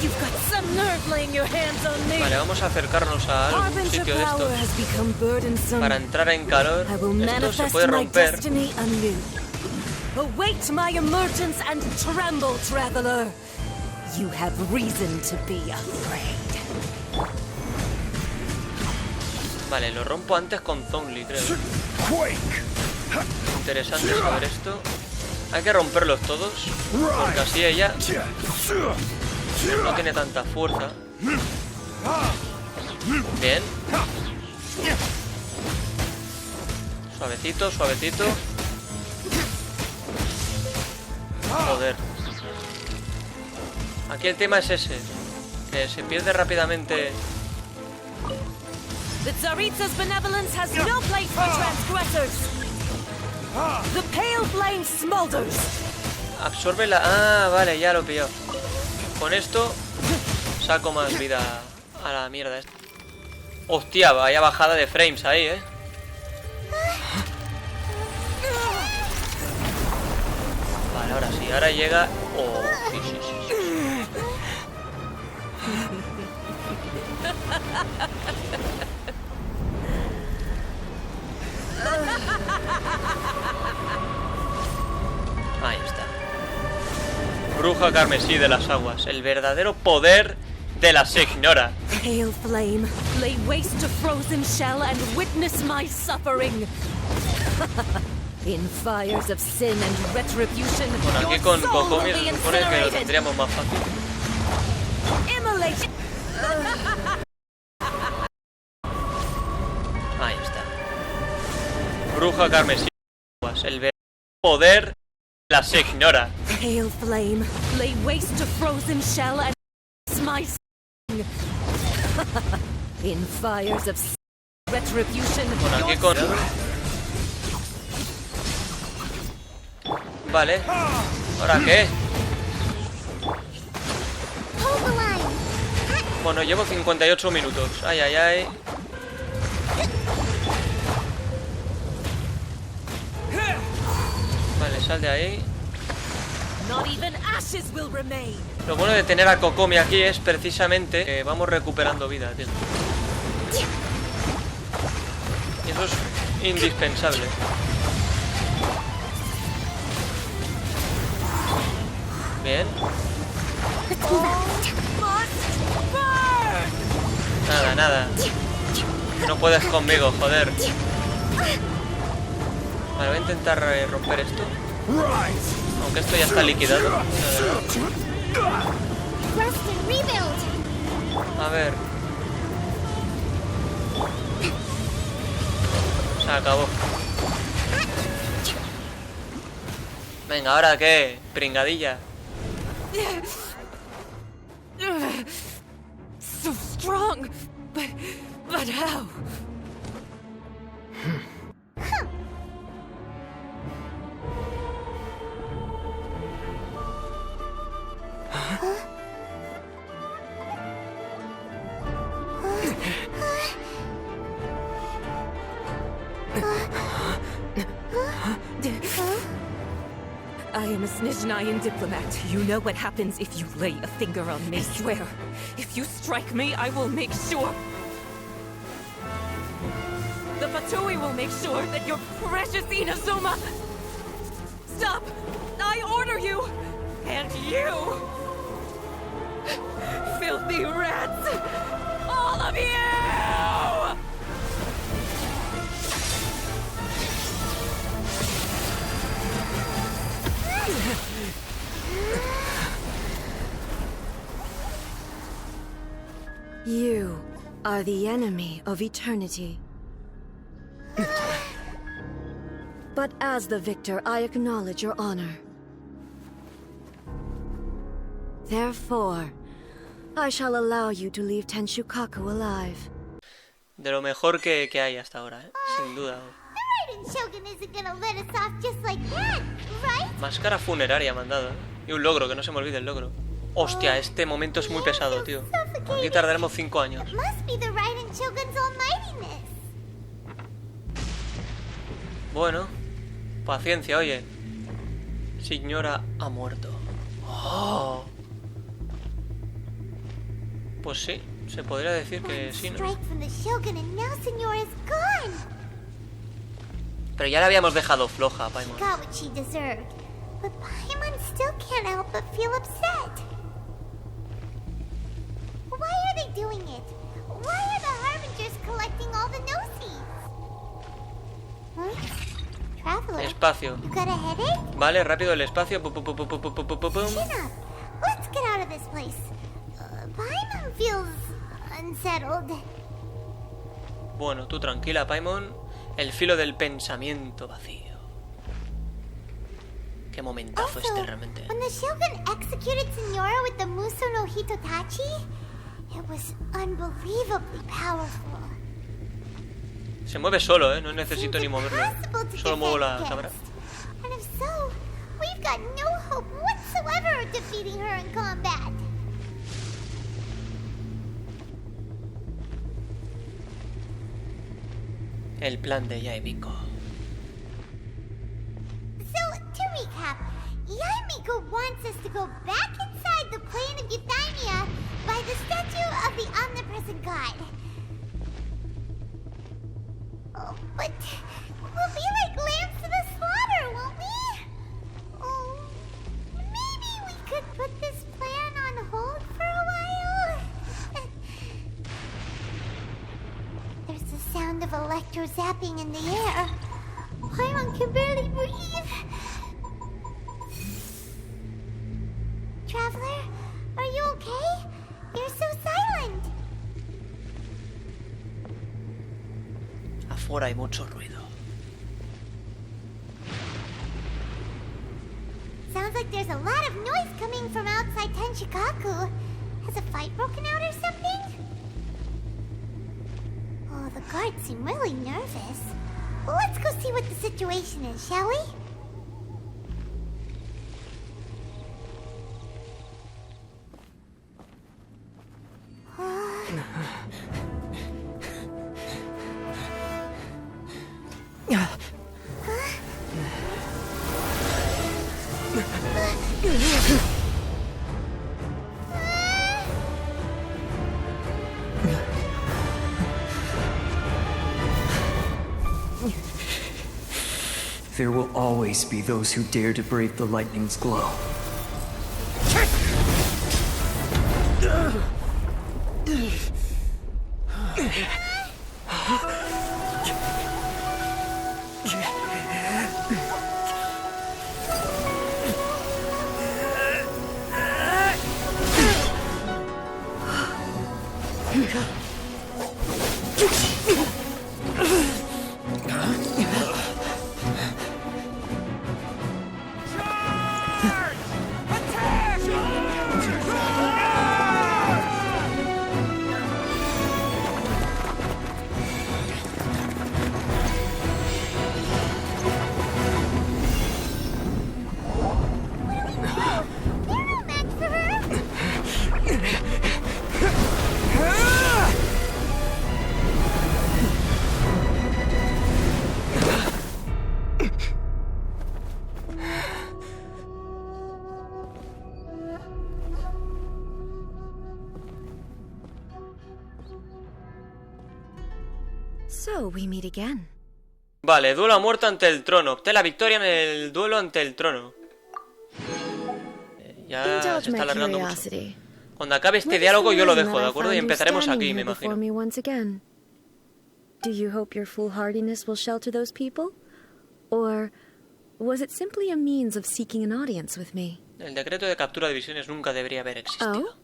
You've got some nerve laying your hands on me. Vale, vamos a acercarnos a algún sitio de estos para entrar en calor. Esto se puede romper. Await my emergence and tremble, traveler. You have reason to be afraid. Vale, lo rompo antes con Zonly, creo. Interesante saber esto. Hay que romperlos todos, porque así ella no tiene tanta fuerza. Bien. Suavecito, suavecito. Joder. Aquí el tema es ese, que se pierde rápidamente. The Tsaritsa's benevolence has no place for transgressors. The pale flame smolders. Absorbe la... Ah, vale, ya lo pilló. Con esto saco más vida a la mierda esta. Hostia, vaya bajada de frames ahí, Vale, ahora sí, ahora llega... Oh, sí, sí, sí, sí. Ahí está. Bruja carmesí de las aguas. El verdadero poder de la ignora. Pale flame, lay waste to frozen shell and witness my suffering. In fires of sin and retribution. Bueno, aquí con Kokomi se supone que lo tendríamos más fácil. Immolate. Ahí está. Bruja carmesí. El verdadero poder la ignora. Pale flame, lay waste to frozen shell and my in fires of retribution. Bueno, aquí con... Vale. ¿Ahora qué? Bueno, llevo 58 minutos. Ay, ay, ay. Vale, sal de ahí. Lo bueno de tener a Kokomi aquí es precisamente que vamos recuperando vida, tío. Y eso es indispensable. Bien. Nada, nada. No puedes conmigo, joder. Vale, voy a intentar romper esto. Aunque esto ya está liquidado. A ver. Se acabó. Venga, ¿ahora qué? Pringadilla. So strong, but how? I am a Snezhnayan diplomat. You know what happens if you lay a finger on me. I swear, if you strike me, I will make sure. The Fatui will make sure that your precious Inazuma... Stop! I order you! And you! Filthy rats! All of you! are the enemy of eternity. But as the victor, I acknowledge your honor. Therefore, I shall allow you to leave Tenshukaku alive. De lo mejor que hay hasta ahora, sin duda. Máscara funeraria me han dado, Y un logro, que no se me olvide el logro. Hostia, este momento es muy pesado, tío. Aquí tardaremos 5 años. Bueno, paciencia, oye. Señora ha muerto. Oh. Pues sí, se podría decir que sí, ¿no? Pero ya la habíamos dejado floja, Paimon. But Paimon still can't help but feel upset. Why are they doing it? Why are the Harbingers collecting all the no-seeds? Traveler, espacio. You got a headache? Vale, rápido el espacio. Chin up. Let's get out of this place. Paimon feels unsettled. Bueno, tú tranquila, Paimon. El filo del pensamiento vacío. Qué momentazo este realmente. When the Shogun executed Señora with the Muso no Hitotachi, it was unbelievably powerful. Se mueve solo, no necesito ni moverlo. Solo muevo la cámara. And if so, we've got no hope whatsoever of defeating her in combat. El plan de Yaemiko. To recap, Yaemiko wants us to go back inside the plane of Euthymia by the statue of the Omnipresent God. Oh, but we'll be like lambs to the slaughter, won't we? Oh, maybe we could put this plan on hold for a while? There's the sound of electro zapping in the air. Paimon can barely breathe. Traveler, are you okay? You're so silent. Afuera hay mucho ruido. Sounds like there's a lot of noise coming from outside Tenshukaku. Has a fight broken out or something? Oh, the guards seem really nervous. Let's go see what the situation is, shall we? There will always be those who dare to brave the lightning's glow. So we meet again. Vale, duelo a muerte ante el trono. Obté la victoria en el duelo ante el trono. Ya se está alargando mucho. Cuando acabe este diálogo yo lo dejo, ¿de acuerdo? Y empezaremos aquí, me imagino. Do you hope your foolhardiness will shelter those people? Or was it simply a means of seeking an audience with me? El decreto de captura de visiones nunca debería haber existido.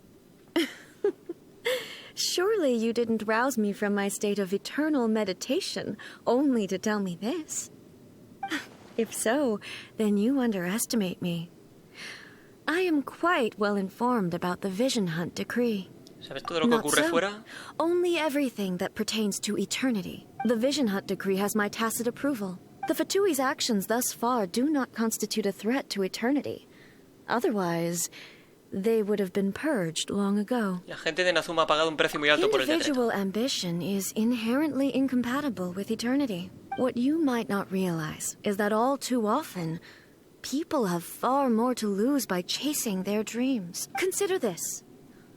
Surely you didn't rouse me from my state of eternal meditation only to tell me this. If so, then you underestimate me. I am quite well informed about the Vision Hunt decree. ¿Sabes todo lo que ocurre fuera? Only everything that pertains to eternity. The Vision Hunt decree has my tacit approval. The Fatui's actions thus far do not constitute a threat to eternity. Otherwise, they would have been purged long ago. La gente de Nazuma ha pagado un precio muy alto por el decreto. Individual ambition is inherently incompatible with eternity. What you might not realize is that all too often, people have far more to lose by chasing their dreams. Consider this.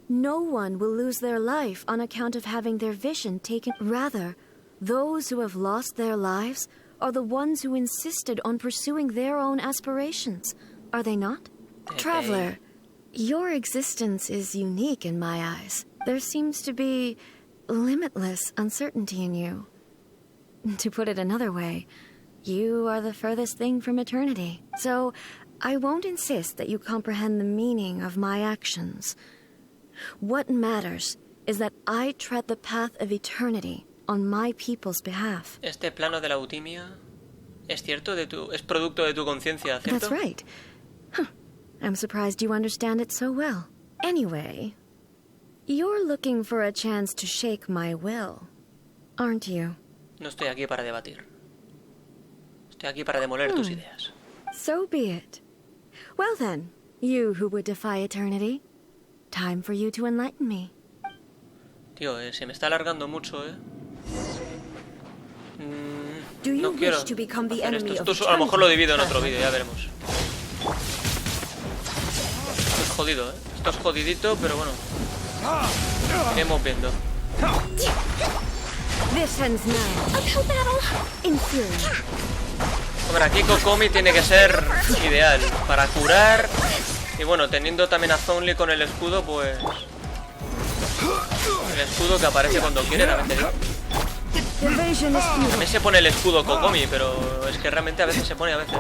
No one will lose their life on account of having their vision taken. Rather, those who have lost their lives are the ones who insisted on pursuing their own aspirations. Are they not? Traveler, your existence is unique in my eyes. There seems to be limitless uncertainty in you. To put it another way, you are the furthest thing from eternity. So, I won't insist that you comprehend the meaning of my actions. What matters is that I tread the path of eternity on my people's behalf. Este plano de la eutimia es cierto es producto de tu conciencia, ¿cierto? That's right. Huh. I'm surprised you understand it so well. Anyway, you're looking for a chance to shake my will, aren't you? No estoy aquí para debatir. Estoy aquí para demoler tus ideas. So be it. Well then, you who would defy eternity, time for you to enlighten me. Tío, se me está alargando mucho, No quiero hacer esto. A lo mejor lo divido en otro vídeo, ya veremos. Esto es jodido, Esto es jodidito, pero bueno. Iremos viendo. Hombre, aquí Kokomi tiene que ser ideal para curar. Y bueno, teniendo también a Zonli con el escudo, pues... El escudo que aparece cuando quiere, también te digo. También se pone el escudo Kokomi, pero es que realmente a veces se pone, a veces.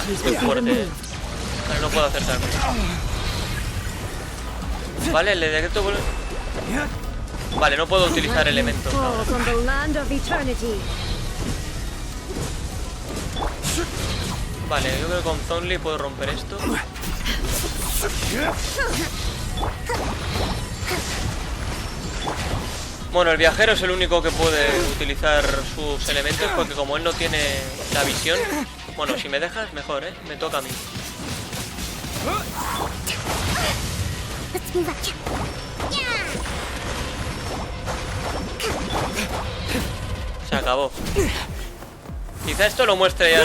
Estoy fuerte, Vale, no puedo acercarme. Vale, el decreto... Vale, no puedo utilizar elementos. Vale, yo creo que con Zonli puedo romper esto. Bueno, el viajero es el único que puede utilizar sus elementos, porque como él no tiene la visión... Bueno, si me dejas, mejor, me toca a mí. Se acabó. Quizá esto lo muestre ya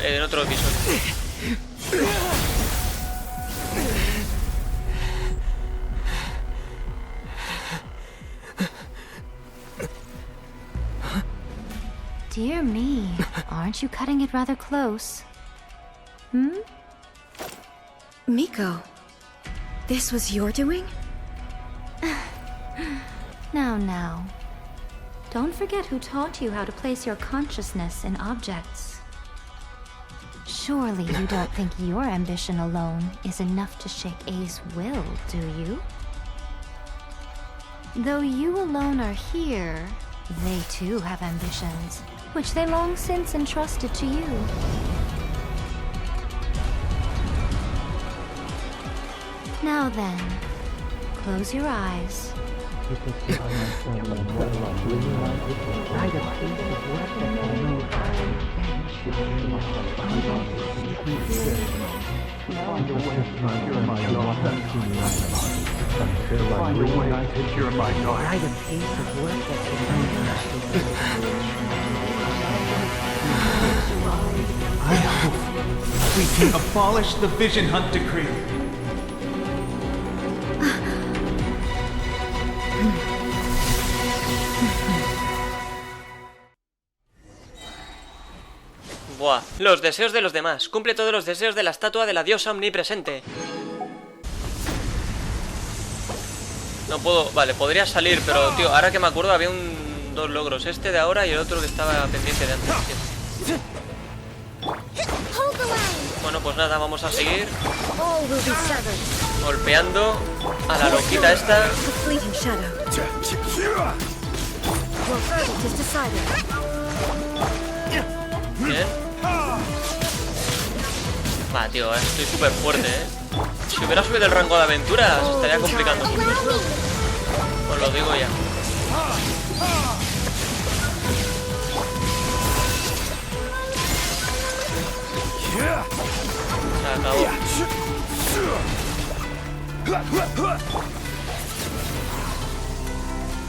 en otro episodio. Dear me, aren't you cutting it rather close? Miko, this was your doing? Now. Don't forget who taught you how to place your consciousness in objects. Surely you don't think your ambition alone is enough to shake A's will, do you? Though you alone are here, they too have ambitions, which they long since entrusted to you. Now then, close your eyes. I hope we can abolish the Vision Hunt decree. Buah, los deseos de los demás. Cumple todos los deseos de la estatua de la diosa omnipresente. No puedo... Vale, podría salir, pero tío, ahora que me acuerdo había dos logros. Este de ahora y el otro que estaba pendiente de antes. Bueno, pues nada, vamos a seguir golpeando a la loquita esta. Bien. Va, tío, estoy súper fuerte, Si hubiera subido el rango de aventura, se estaría complicando mucho. Os lo digo ya. Se acabó.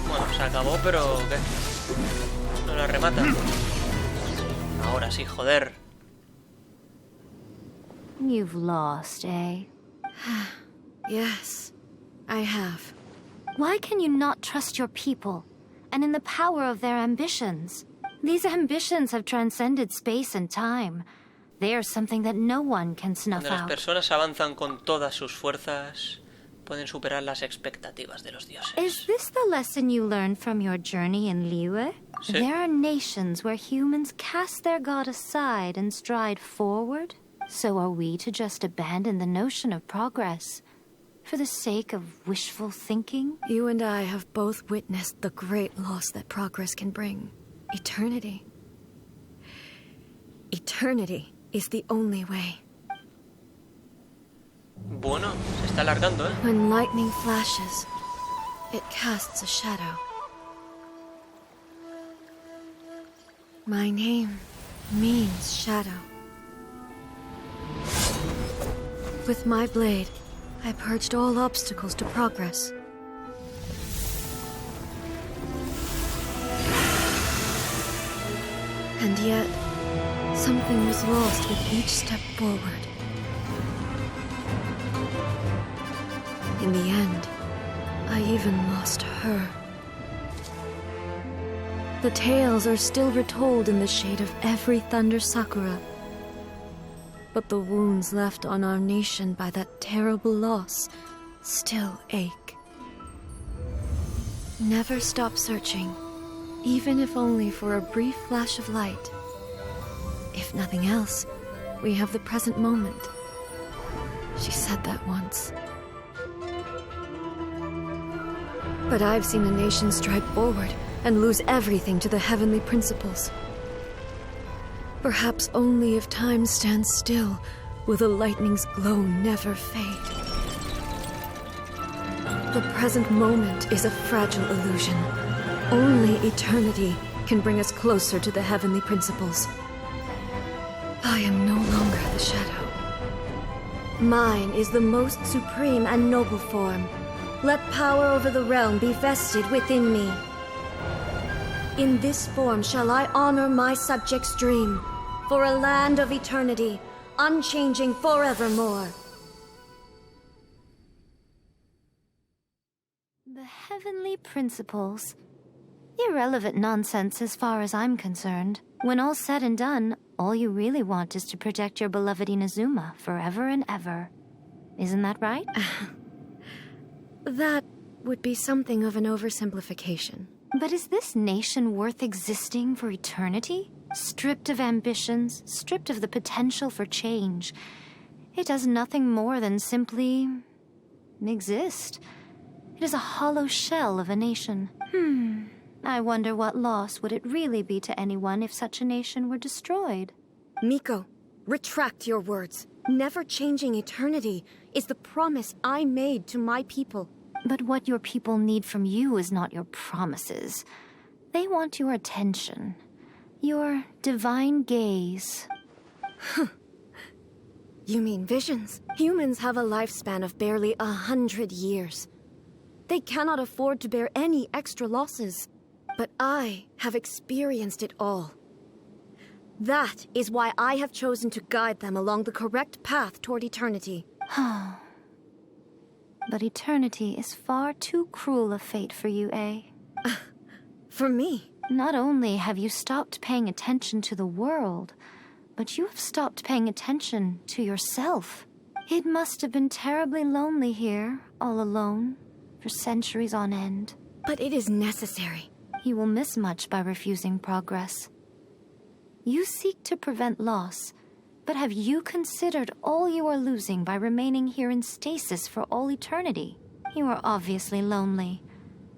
Bueno, se acabó, pero ¿qué? No la remata. Ahora sí, joder. You've lost, eh? Yes, I have. Why can you not trust your people and in the power of their ambitions? These ambitions have transcended space and time. They are something that no one can snuff Cuando las out. personas avanzan con todas sus fuerzas, pueden superar las expectativas de los dioses. Is this the lesson you learned from your journey in Liyue? Sí. There are nations where humans cast their god aside and stride forward. So are we to just abandon the notion of progress for the sake of wishful thinking? You and I have both witnessed the great loss that progress can bring. Eternity. Eternity is the only way. Bueno, se está alargando, When lightning flashes, it casts a shadow. My name means shadow. With my blade, I purged all obstacles to progress. And yet, something was lost with each step forward. In the end, I even lost her. The tales are still retold in the shade of every thunder sakura. But the wounds left on our nation by that terrible loss still ache. Never stop searching, even if only for a brief flash of light. If nothing else, we have the present moment. She said that once. But I've seen a nation stride forward and lose everything to the heavenly principles. Perhaps only if time stands still will the lightning's glow never fade. The present moment is a fragile illusion. Only eternity can bring us closer to the heavenly principles. I am no longer the shadow. Mine is the most supreme and noble form. Let power over the realm be vested within me. In this form shall I honor my subjects' dream, for a land of eternity, unchanging forevermore. The heavenly principles. Irrelevant nonsense as far as I'm concerned. When all's said and done, all you really want is to protect your beloved Inazuma forever and ever. Isn't that right? That would be something of an oversimplification. But is this nation worth existing for eternity? Stripped of ambitions, stripped of the potential for change. It does nothing more than simply exist. It is a hollow shell of a nation. I wonder what loss would it really be to anyone if such a nation were destroyed. Miko, retract your words. Never changing eternity is the promise I made to my people. But what your people need from you is not your promises. They want your attention. Your divine gaze. You mean visions? Humans have a lifespan of barely 100 years. They cannot afford to bear any extra losses. But I have experienced it all. That is why I have chosen to guide them along the correct path toward eternity. But eternity is far too cruel a fate for you, eh? For me? Not only have you stopped paying attention to the world, but you have stopped paying attention to yourself. It must have been terribly lonely here, all alone, for centuries on end. But it is necessary. You will miss much by refusing progress. You seek to prevent loss, But have you considered all you are losing by remaining here in stasis for all eternity? You are obviously lonely.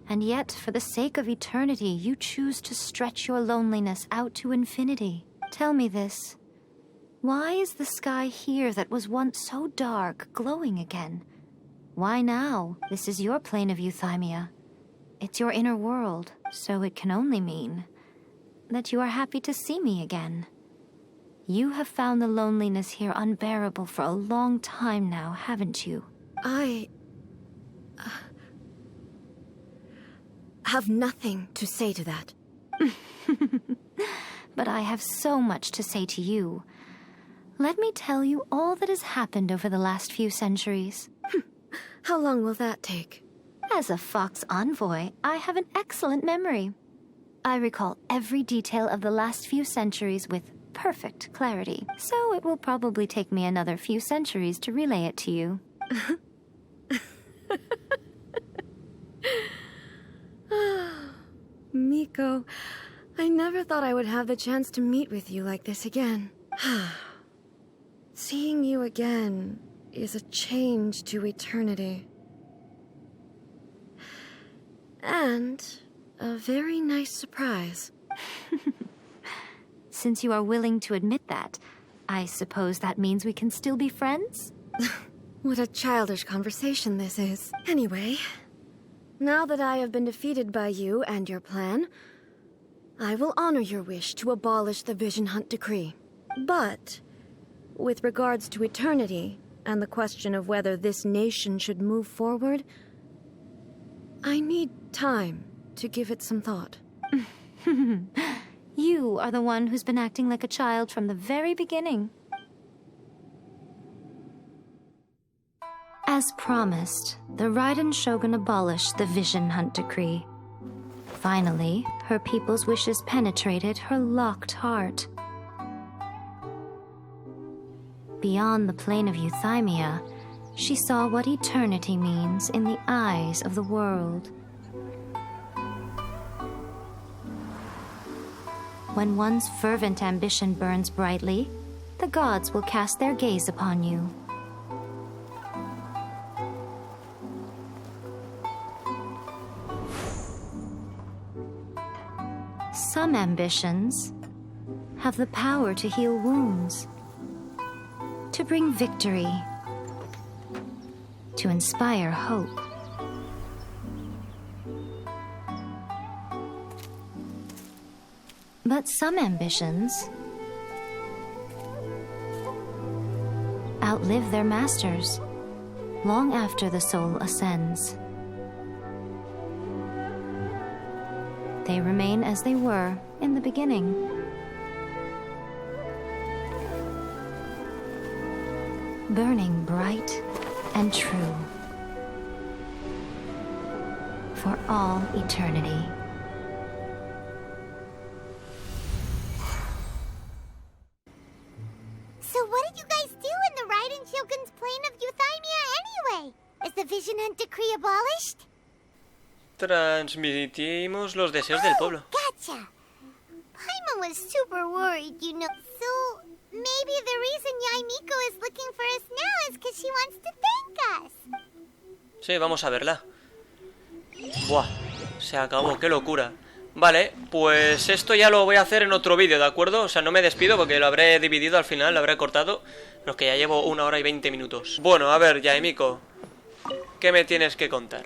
And yet, for the sake of eternity, you choose to stretch your loneliness out to infinity. Tell me this. Why is the sky here that was once so dark glowing again? Why now? This is your plane of euthymia. It's your inner world, so it can only mean that you are happy to see me again. You have found the loneliness here unbearable for a long time now, haven't you? I have nothing to say to that. But I have so much to say to you. Let me tell you all that has happened over the last few centuries. How long will that take? As a Fox envoy, I have an excellent memory. I recall every detail of the last few centuries with perfect clarity, so it will probably take me another few centuries to relay it to you. Miko, I never thought I would have the chance to meet with you like this again. Seeing you again is a change to eternity. And a very nice surprise. Since you are willing to admit that, I suppose that means we can still be friends? What a childish conversation this is. Anyway, now that I have been defeated by you and your plan, I will honor your wish to abolish the Vision Hunt Decree. But, with regards to eternity and the question of whether this nation should move forward, I need time to give it some thought. You are the one who's been acting like a child from the very beginning. As promised, the Raiden Shogun abolished the Vision Hunt Decree. Finally, her people's wishes penetrated her locked heart. Beyond the plane of euthymia, she saw what eternity means in the eyes of the world. When one's fervent ambition burns brightly, the gods will cast their gaze upon you. Some ambitions have the power to heal wounds, to bring victory, to inspire hope. But some ambitions outlive their masters long after the soul ascends. They remain as they were in the beginning. Burning bright and true for all eternity. So what did you guys do in the Raiden Shogun's plane of euthymia anyway? Is the Vision Hunt Decree abolished? Transmitimos los deseos del pueblo. Gotcha. Paimon was super worried, you know. So maybe the reason Yaimiko is looking for us now is because she wants to thank us. Sí, vamos a verla. Buah, se acabó, qué locura. Vale, pues esto ya lo voy a hacer en otro vídeo, ¿de acuerdo? O sea, no me despido porque lo habré dividido al final, lo habré cortado. Pero es que ya llevo 1 hora y 20 minutos. Bueno, a ver, Yaimiko, ¿qué me tienes que contar?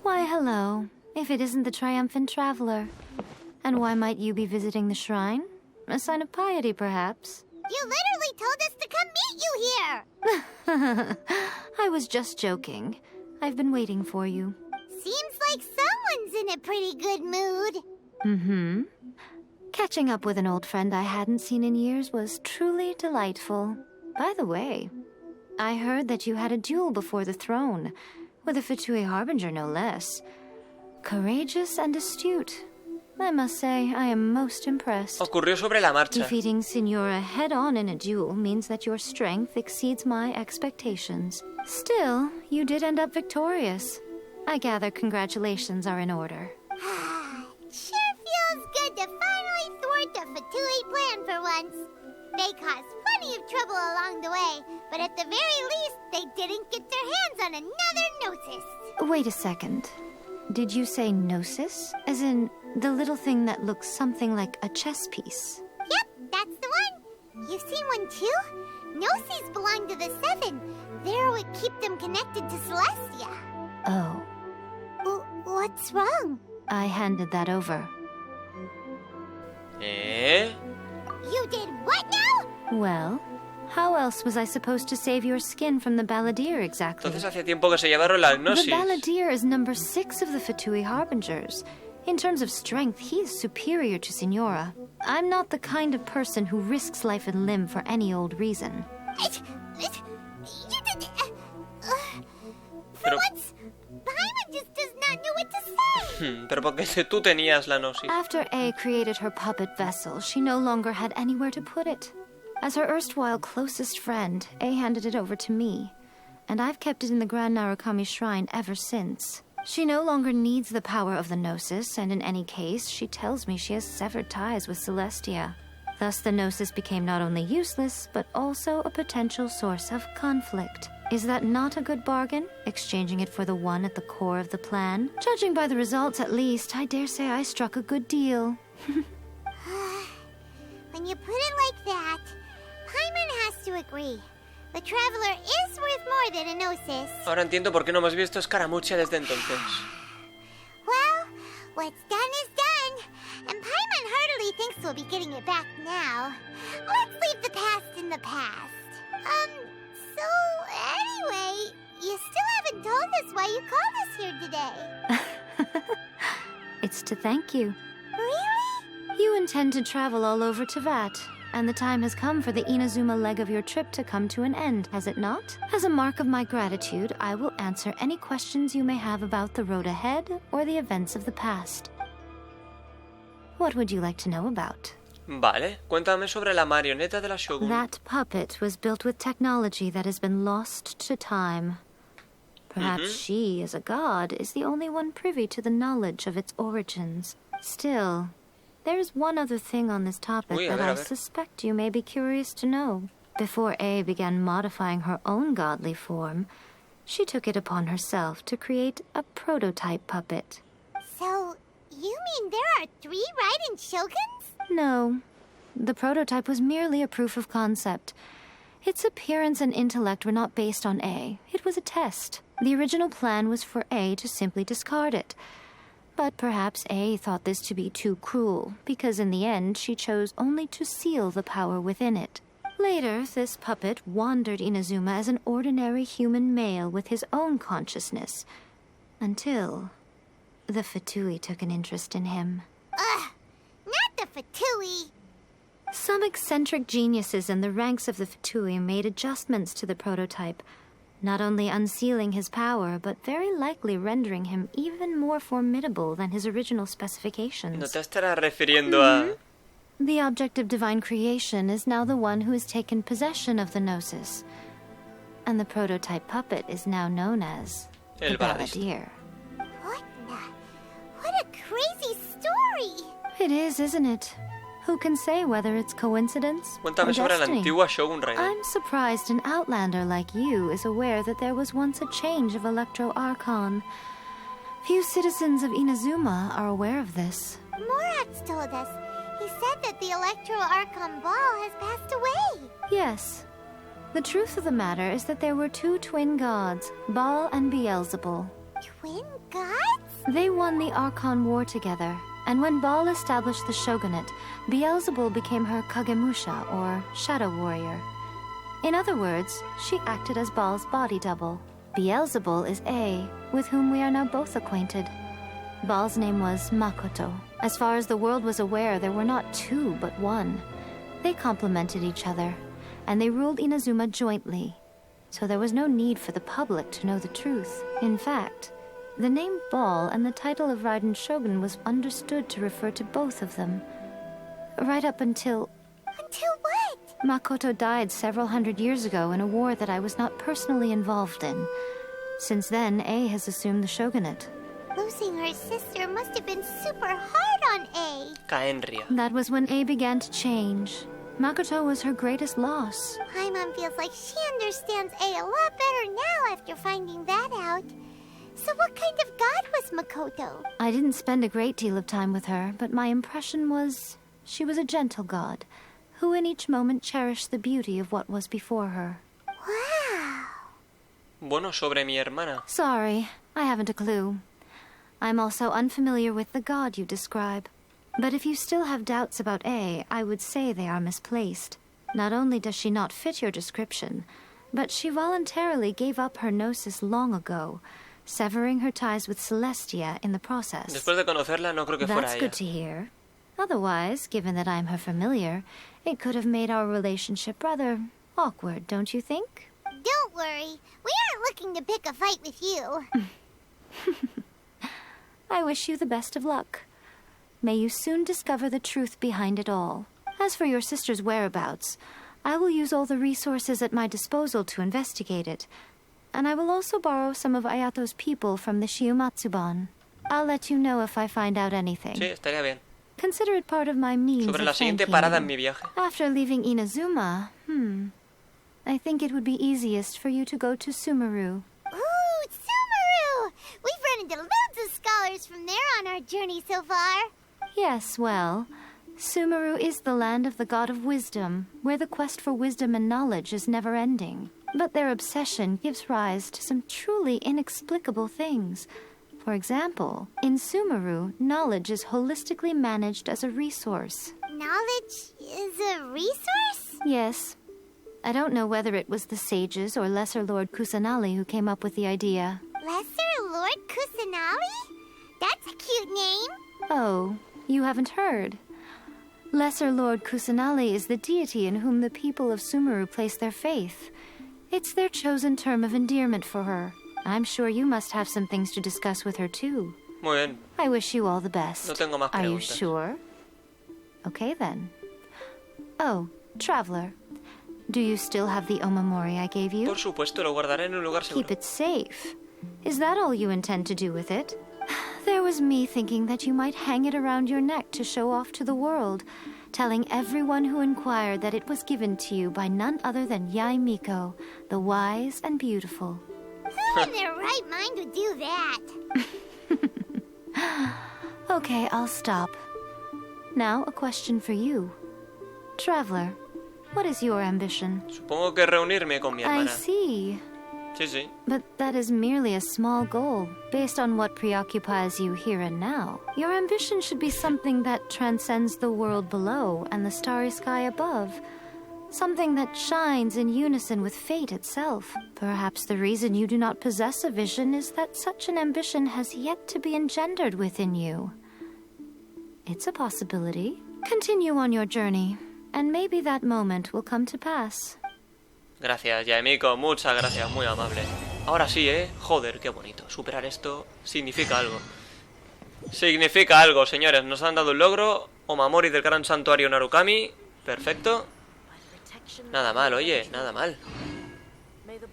Why, hello. If it isn't the triumphant traveler. And why might you be visiting the shrine? A sign of piety, perhaps? You literally told us to come meet you here! I was just joking. I've been waiting for you. Seems like someone's in a pretty good mood. Mm-hmm. Catching up with an old friend I hadn't seen in years was truly delightful. By the way, I heard that you had a duel before the throne, with a Fatui Harbinger no less. Courageous and astute. I must say, I am most impressed. Ocurrió sobre la marcha. Defeating Signora head-on in a duel means that your strength exceeds my expectations. Still, you did end up victorious. I gather congratulations are in order. Sure feels good to finally thwart the Fatui plan for once. They caused plenty plenty of trouble along the way, but at the very least, they didn't get their hands on another Gnosis. Wait a second. Did you say Gnosis? As in, the little thing that looks something like a chess piece? Yep, that's the one. You've seen one too? Gnosis belong to the Seven. They're what keep them connected to Celestia. Oh. What's wrong? I handed that over. Eh? You did what now? Well, how else was I supposed to save your skin from the Balladeer exactly? Entonces hace tiempo que se llevaron la Gnosis. The Balladeer is number 6 of the Fatui Harbingers. In terms of strength, he is superior to Signora. I'm not the kind of person who risks life and limb for any old reason. You did... for once, Paimon just does not know what to say. Pero porque tú tenías la Gnosis. After A created her puppet vessel, she no longer had anywhere to put it. As her erstwhile closest friend, A handed it over to me, and I've kept it in the Grand Narukami Shrine ever since. She no longer needs the power of the Gnosis, and in any case, she tells me she has severed ties with Celestia. Thus, the Gnosis became not only useless, but also a potential source of conflict. Is that not a good bargain, exchanging it for the one at the core of the plan? Judging by the results, at least, I dare say I struck a good deal. When you put it like that, Paimon has to agree. The Traveler is worth more than a Gnosis. Ahora entiendo por qué no hemos visto escaramucha desde entonces. Well, what's done is done. And Paimon heartily thinks we'll be getting it back now. Let's leave the past in the past. So, anyway, you still haven't told us why you called us here today. It's to thank you. Really? You intend to travel all over Teyvat, and the time has come for the Inazuma leg of your trip to come to an end, has it not? As a mark of my gratitude, I will answer any questions you may have about the road ahead or the events of the past. What would you like to know about? Vale, cuéntame sobre la marioneta de la Shogun. That puppet was built with technology that has been lost to time. Perhaps she, as a god, is the only one privy to the knowledge of its origins. Still, there is one other thing on this topic that I suspect you may be curious to know. Before A began modifying her own godly form, she took it upon herself to create a prototype puppet. So, you mean there are 3 Raiden Shoguns? No. The prototype was merely a proof of concept. Its appearance and intellect were not based on A. It was a test. The original plan was for A to simply discard it. But perhaps A thought this to be too cruel, because in the end she chose only to seal the power within it. Later, this puppet wandered Inazuma as an ordinary human male with his own consciousness, until the Fatui took an interest in him. Not the Fatui! Some eccentric geniuses in the ranks of the Fatui made adjustments to the prototype, not only unsealing his power, but very likely rendering him even more formidable than his original specifications. No te estarás refiriendo a... The object of divine creation is now the one who has taken possession of the Gnosis, and the prototype puppet is now known as the Balladeer. What a crazy story! It is, isn't it? Who can say whether it's coincidence or Cuéntame sobre la destiny? antigua Shogun Raiden. I'm surprised an outlander like you is aware that there was once a change of Electro Archon. Few citizens of Inazuma are aware of this. Morat's told us. He said that the Electro Archon Ball has passed away. Yes. The truth of the matter is that there were 2 twin gods, Baal and Beelzebul. Twin gods? They won the Archon War together, and when Baal established the shogunate, Beelzebul became her Kagemusha, or shadow warrior. In other words, she acted as Baal's body double. Beelzebul is A, with whom we are now both acquainted. Baal's name was Makoto. As far as the world was aware, there were not 2, but 1. They complemented each other, and they ruled Inazuma jointly, so there was no need for the public to know the truth. In fact, the name Baal and the title of Raiden Shogun was understood to refer to both of them. Right up until... Until what? Makoto died several hundred years ago in a war that I was not personally involved in. Since then, A has assumed the shogunate. Losing her sister must have been super hard on A. Caenria. That was when A began to change. Makoto was her greatest loss. Paimon feels like she understands A lot better now after finding that out. So what kind of god was Makoto? I didn't spend a great deal of time with her, but my impression was she was a gentle god, who in each moment cherished the beauty of what was before her. Wow. Bueno, sobre mi hermana. Sorry, I haven't a clue. I'm also unfamiliar with the god you describe. But if you still have doubts about A, I would say they are misplaced. Not only does she not fit your description, but she voluntarily gave up her gnosis long ago, severing her ties with Celestia in the process. Después de conocerla, no creo que fuera That's ella. good to hear. Otherwise, given that I'm her familiar, it could have made our relationship rather awkward, don't you think? Don't worry. We aren't looking to pick a fight with you. I wish you the best of luck. May you soon discover the truth behind it all. As for your sister's whereabouts, I will use all the resources at my disposal to investigate it. And I will also borrow some of Ayato's people from the Shiumatsuban. I'll let you know if I find out anything. Sí, estaría bien. Consider it part of my means Sobre la of siguiente thanking parada you. en mi viaje. After leaving Inazuma, I think it would be easiest for you to go to Sumeru. Ooh, Sumeru! We've run into loads of scholars from there on our journey so far. Yes, well, Sumeru is the land of the god of wisdom, where the quest for wisdom and knowledge is never-ending. But their obsession gives rise to some truly inexplicable things. For example, in Sumeru, knowledge is holistically managed as a resource. Knowledge is a resource? Yes. I don't know whether it was the sages or Lesser Lord Kusanali who came up with the idea. Lesser Lord Kusanali? That's a cute name. Oh, you haven't heard. Lesser Lord Kusanali is the deity in whom the people of Sumeru place their faith. It's their chosen term of endearment for her. I'm sure you must have some things to discuss with her too. Muy bien. I wish you all the best. No tengo más Are you preguntas. sure? Okay then. Oh, Traveler. Do you still have the omamori I gave you? Por supuesto, lo guardaré en un lugar seguro. Keep it safe. Is that all you intend to do with it? There was me thinking that you might hang it around your neck to show off to the world, telling everyone who inquired that it was given to you by none other than Yae Miko, the wise and beautiful. Who in their right mind would do that? Okay, I'll stop. Now, a question for you. Traveler, what is your ambition? Supongo que reunirme con mi I hermana. see. Sí, sí. But that is merely a small goal, based on what preoccupies you here and now. Your ambition should be something that transcends the world below and the starry sky above. Something that shines in unison with fate itself. Perhaps the reason you do not possess a vision is that such an ambition has yet to be engendered within you. It's a possibility. Continue on your journey, and maybe that moment will come to pass. Gracias, Yaemiko, muchas gracias, muy amable. Ahora sí, joder, qué bonito. Superar esto significa algo. Significa algo, señores. Nos han dado un logro. Omamori del gran santuario Narukami. Perfecto. Nada mal, oye, nada mal.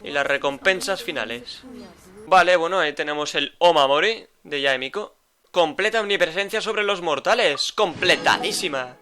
Y las recompensas finales. Vale, bueno, ahí tenemos el Omamori de Yaemiko. Completa omnipresencia sobre los mortales. Completadísima.